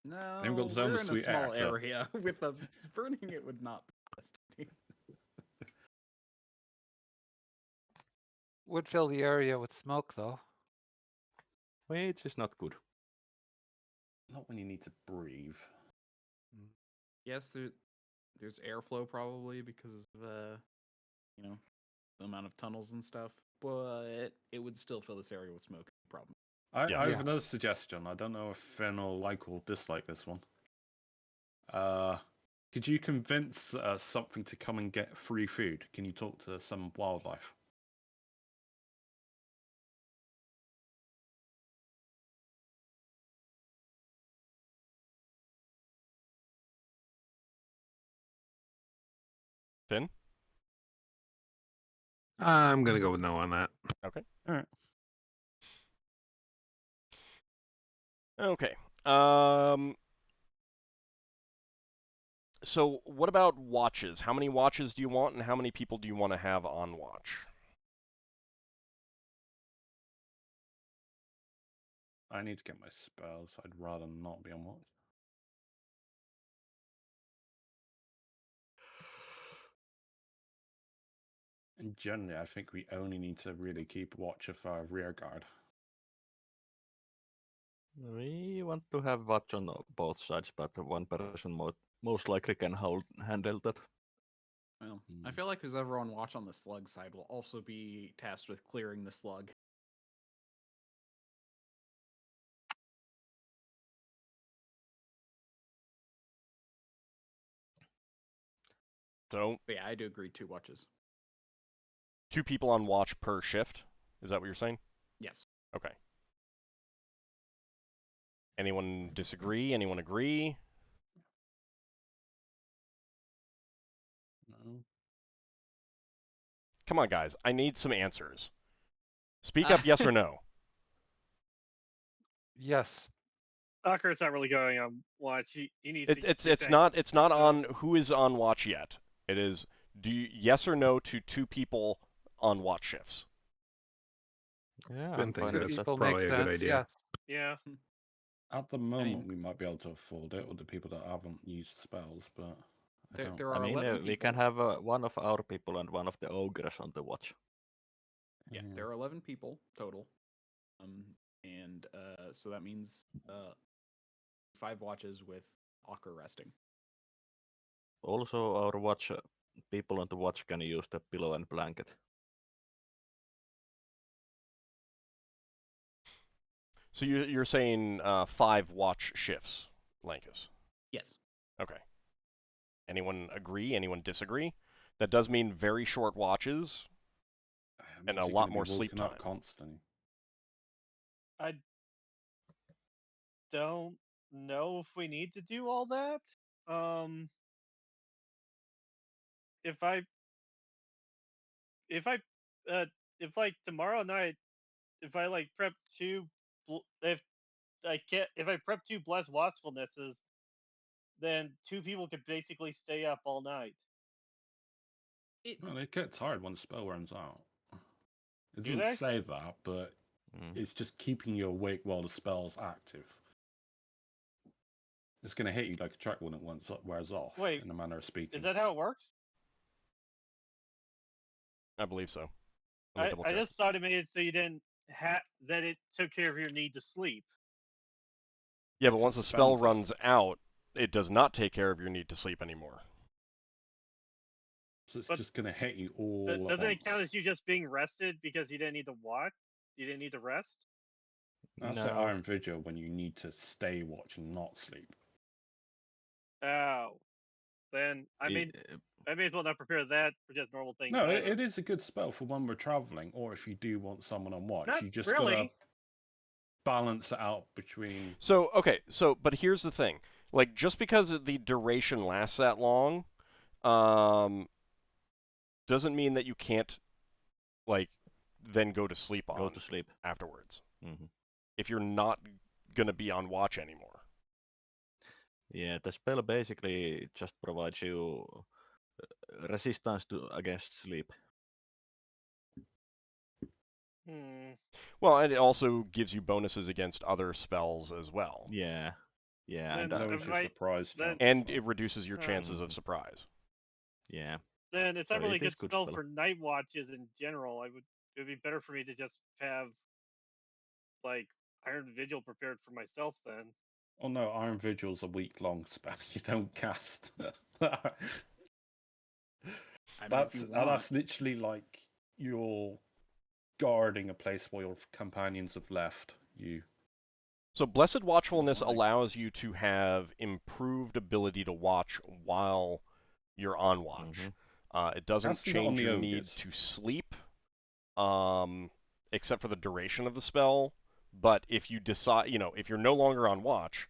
No, They've got Zone we're of in a Sweet small Actor. area. With a burning, it would not be the best idea. Would fill the area with smoke, though. Which is not good. Not when you need to breathe. Yes, there's airflow probably because of the amount of tunnels and stuff, but it would still fill this area with smoke. Problem. I Yeah. have Yeah. another suggestion. I don't know if Finn will like or dislike this one. Could you convince something to come and get free food? Can you talk to some wildlife? Finn? I'm gonna go with no on that. Okay. All right. Okay. So what about watches? How many watches do you want, and how many people do you want to have on watch? I need to get my spells. I'd rather not be on watch. And generally, I think we only need to really keep watch of our rear guard. We want to have watch on both sides, but one person most likely can handle that. Well, I feel like whoever on watch on the slug side will also be tasked with clearing the slug. So But yeah, I do agree. 2 watches. 2 people on watch per shift. Is that what you're saying? Yes. Okay. Anyone disagree? Anyone agree? No. Come on, guys. I need some answers. Speak up, yes or no. Yes. Ockar's not really going on watch. He needs to. It's get back not to- on who is on watch yet. It is yes or no to 2 people on watch shifts. Yeah, Finn I'm thinks fine Two with that's that. people probably makes a good sense. idea. Yes. Yeah. At the moment, mean- we might be able to afford it with the people that haven't used spells, but I don't. There I are mean, 11 we people. can have one of our people and one of the ogres on the watch. Yeah, there are 11 people total. So that means 5 watches with Ockar resting. Also, our watch people on the watch can use the pillow and blanket. So you're saying 5 watch shifts, Lankas? Yes. Okay. Anyone agree? Anyone disagree? That does mean very short watches. And a Is he lot gonna be more sleep woken up time. constantly. I'd don't know if we need to do all that. If I if like tomorrow night, if I like prep if I prep 2 blessed watchfulnesses, then 2 people could basically stay up all night. Well, they get tired when the spell runs out. It Do doesn't they? say that, but it's just keeping you awake while the spell's active. It's going to hit you like a track when it wears off, Wait, in a manner of speaking. Is that how it works? I believe so. Let me double I check. just thought it made it so you didn't that it took care of your need to sleep. Yeah, but It once the spell suspends it. runs out, it does not take care of your need to sleep anymore. So it's But just going to hit you all at Doesn't it once. count as you just being rested because you didn't need to watch? You didn't need to rest? That's No. the Iron Vigil when you need to stay watch and not sleep. Oh. Then I may as well not prepare that for just normal things. No, either. it is a good spell for when we're traveling, or if you do want someone on watch. Not You just really. gotta balance it out between. So, okay, but here's the thing. Like, just because the duration lasts that long, doesn't mean that you can't, like, then go to sleep afterwards. Mm-hmm. If you're not going to be on watch anymore. Yeah, the spell basically just provides you resistance against sleep. Well, and it also gives you bonuses against other spells as well. Yeah. Then And Lowers your surprise chance. and it reduces your chances of surprise. Yeah. Then it's So not really a it good is good spell spell. for night watches in general. It would be better for me to just have like Iron Vigil prepared for myself then. Oh no, Iron Vigil's a week-long spell. You don't cast. That's literally like you're guarding a place while your companions have left you. So Blessed Watchfulness allows you to have improved ability to watch while you're on watch. It doesn't change your need to sleep, except for the duration of the spell. But if you decide, if you're no longer on watch,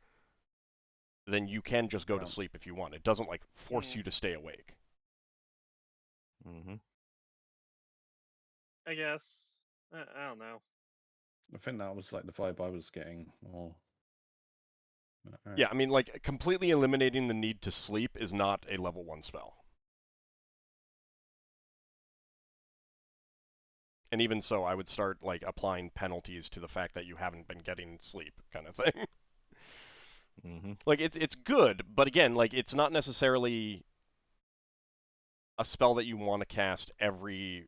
then you can just go to sleep if you want. It doesn't, like, force you to stay awake. I guess. I don't know. I think that was like the vibe I was getting. Yeah, I mean, like, completely eliminating the need to sleep is not a level 1 spell. And even so, I would start, like, applying penalties to the fact that you haven't been getting sleep, kind of thing. Like, it's good, but again, like, it's not necessarily a spell that you want to cast every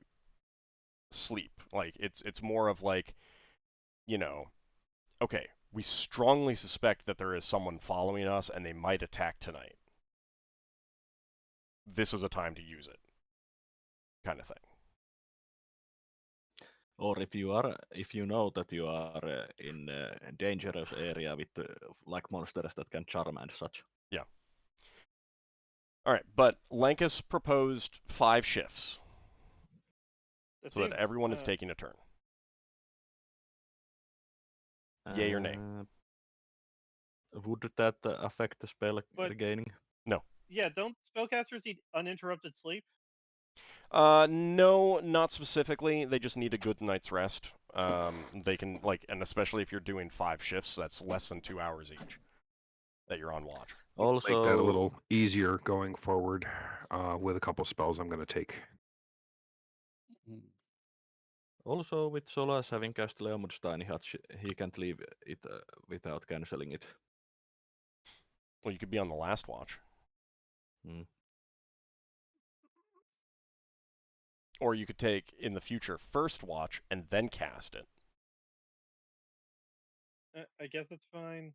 sleep. Like, it's more of like, okay, we strongly suspect that there is someone following us and they might attack tonight. This is a time to use it, kind of thing. Or if you know that you are in a dangerous area with like monsters that can charm and such. Yeah. All right, but Lankas proposed 5 shifts, so that everyone is taking a turn. Yay or nay? Would that affect the spell regaining? No. Yeah, don't spellcasters need uninterrupted sleep? No, not specifically. They just need a good night's rest. They can, like, and especially if you're doing 5 shifts, that's less than 2 hours each that you're on watch. Also, make that a little easier going forward with a couple spells I'm going to take. Also, with Solas having cast Leomund's Tiny Hut, he can't leave it without cancelling it. Well, you could be on the last watch. Or you could take, in the future, first watch and then cast it. I guess that's fine.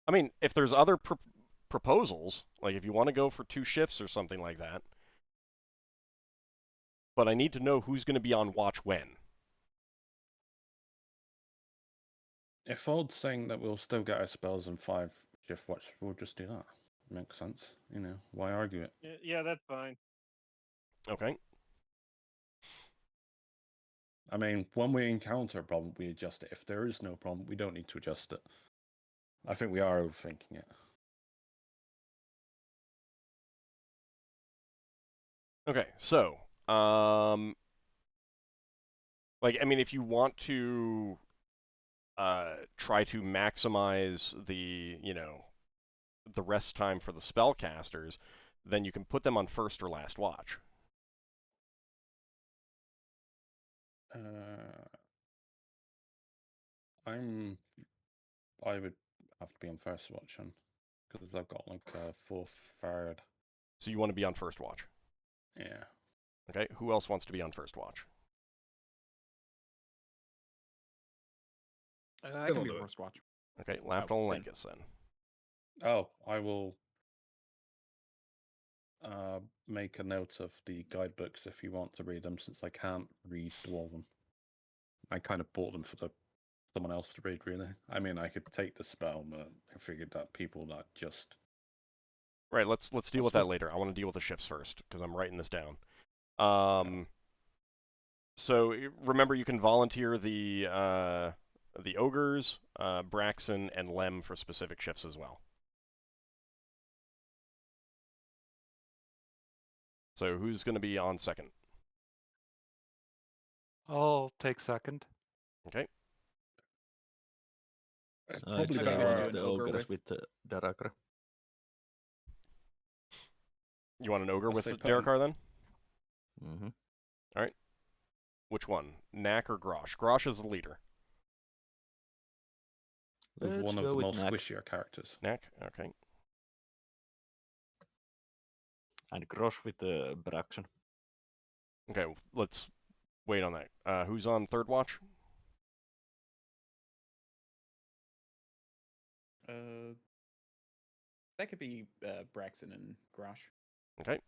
I mean, if there's other proposals, like if you want to go for 2 shifts or something like that, but I need to know who's going to be on watch when. If Old's saying that we'll still get our spells in 5 shift watch, we'll just do that. Makes sense. Why argue it? Yeah, that's fine. Okay. I mean, when we encounter a problem, we adjust it. If there is no problem, we don't need to adjust it. I think we are overthinking it. Okay, so like I mean, if you want to try to maximize the the rest time for the spellcasters, then you can put them on first or last watch. I would have to be on first watch then, because I've got like a fourth, third. So you want to be on first watch. Yeah. Okay, who else wants to be on first watch? I can be first watch. Okay, Lafdul and Finn. Lankas then. Oh, I will make a note of the guidebooks if you want to read them, since I can't read Dwarven. I kind of bought them for someone else to read, really. I mean, I could take the spell, but I figured that people that just... Right, let's deal with that later. I want to deal with the shifts first, because I'm writing this down. So remember, you can volunteer the ogres, Braxon, and Lem for specific shifts as well. So who's going to be on second? I'll take second. Okay. Probably I'd better say one do of an the ogre ogres with Darrakar. You want an ogre I'll with say Darrakar then? Mm-hmm. All right. Which one? Knack or Grosh? Grosh is the leader. with Let's one of go the with most Knack. squishier characters. Knack? Okay. And Grosh with Braxon. Okay, let's wait on that. Who's on third watch? That could be Braxon and Grosh. Okay.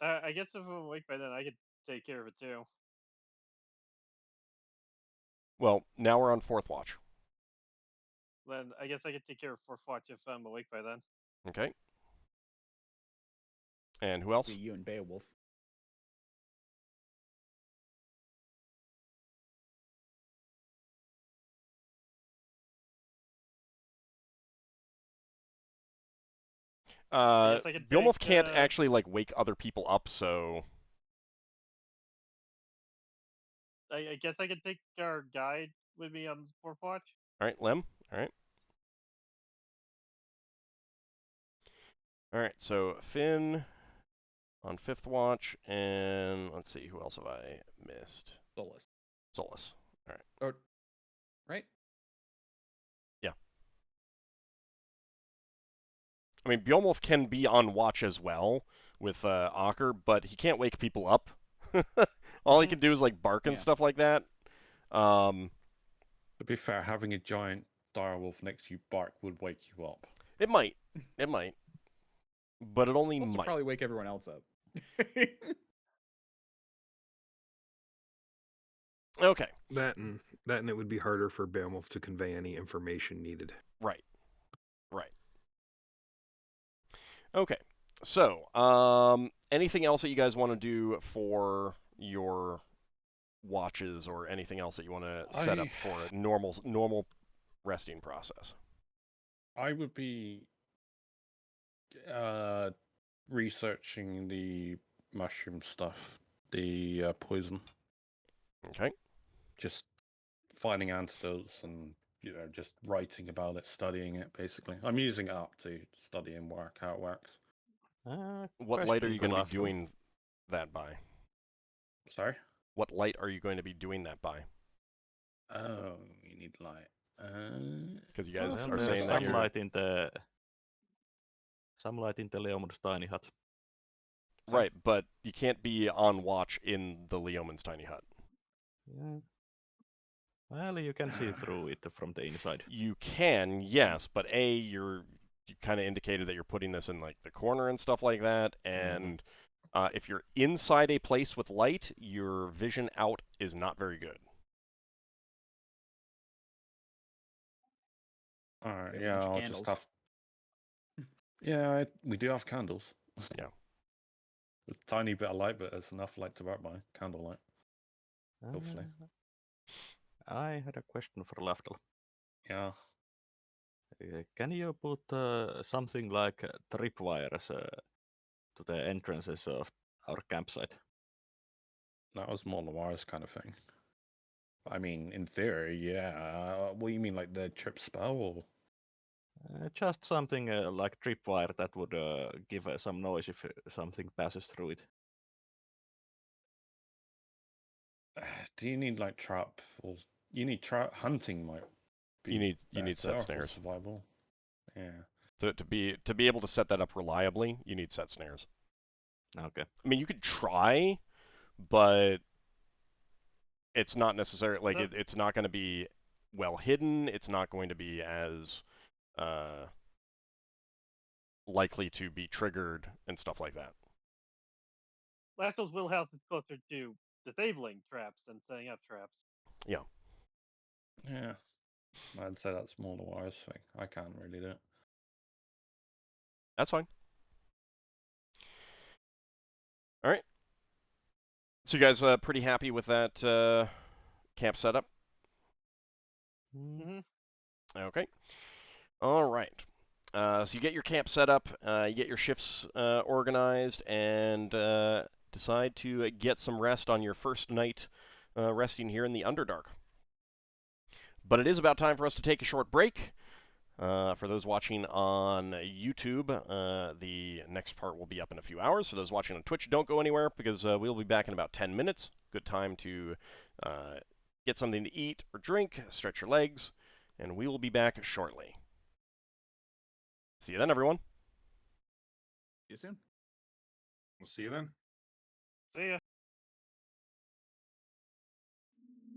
I guess if I'm awake by then, I could take care of it too. Well, now we're on fourth watch. Then I guess I could take care of fourth watch if I'm awake by then. Okay. And who else? Be you and Beowulf. I guess I could Beowulf take, can't actually like wake other people up, so I guess I could take our guide with me on fourth watch. all right, Lem. All right. All right. So Finn on fifth watch, and let's see, who else have I missed? Solas. Solas. All right. Or, right? Yeah. I mean, Beowulf can be on watch as well with Ockar, but he can't wake people up. All he can do is like bark and stuff like that. To be fair, having a giant direwolf next to you bark would wake you up. It might. It might. But it only Also might. probably wake everyone else up. Okay. That and it would be harder for Beowulf to convey any information needed. Right. Right. Okay. So, anything else that you guys want to do for your watches, or anything else that you want to set up for a normal resting process? I would be researching the mushroom stuff, the poison. Okay. Just finding antidotes and just writing about it, studying it. Basically, I'm using it up to study and work how it works. What light are you going to be doing that by? Sorry? What light are you going to be doing that by? Oh, you need light. Because you guys Well, are saying that some you're... light in the Leomun's tiny hut. Right, but you can't be on watch in the Leoman's tiny hut. Yeah. Well, you can see through it from the inside. You can, yes, but you kind of indicated that you're putting this in like the corner and stuff like that, and if you're inside a place with light, your vision out is not very good. Alright, We have a yeah, bunch of I'll candles. just have... Yeah, we do have candles. Yeah. a tiny bit of light, but it's enough light to work by candlelight. Hopefully. I had a question for Lafdul. Yeah. Can you put something like tripwires to the entrances of our campsite? That was more the wires kind of thing. I mean, in theory, yeah. What do you mean, like the trip spell? Or... Just something like tripwire that would give some noise if something passes through it. Do you need like trap? Or you need trap hunting? Might be You need set better for snares. survival. Yeah. To be able to set that up reliably, you need set snares. Okay. I mean, you could try, but it's not necessary. Like it's not going to be well hidden. It's not going to be as likely to be triggered and stuff like that. Lactose will help closer to disabling traps than setting up traps. Yeah. Yeah. I'd say that's more the wires thing. I can't really do it. That's fine. All right. So you guys pretty happy with that camp setup? Mm-hmm. Okay. All right. So you get your camp set up, you get your shifts organized, and decide to get some rest on your first night resting here in the Underdark. But it is about time for us to take a short break. For those watching on YouTube, the next part will be up in a few hours. For those watching on Twitch, don't go anywhere because we'll be back in about 10 minutes. Good time to get something to eat or drink, stretch your legs, and we will be back shortly. See you then, everyone. See you soon. We'll see you then. See ya.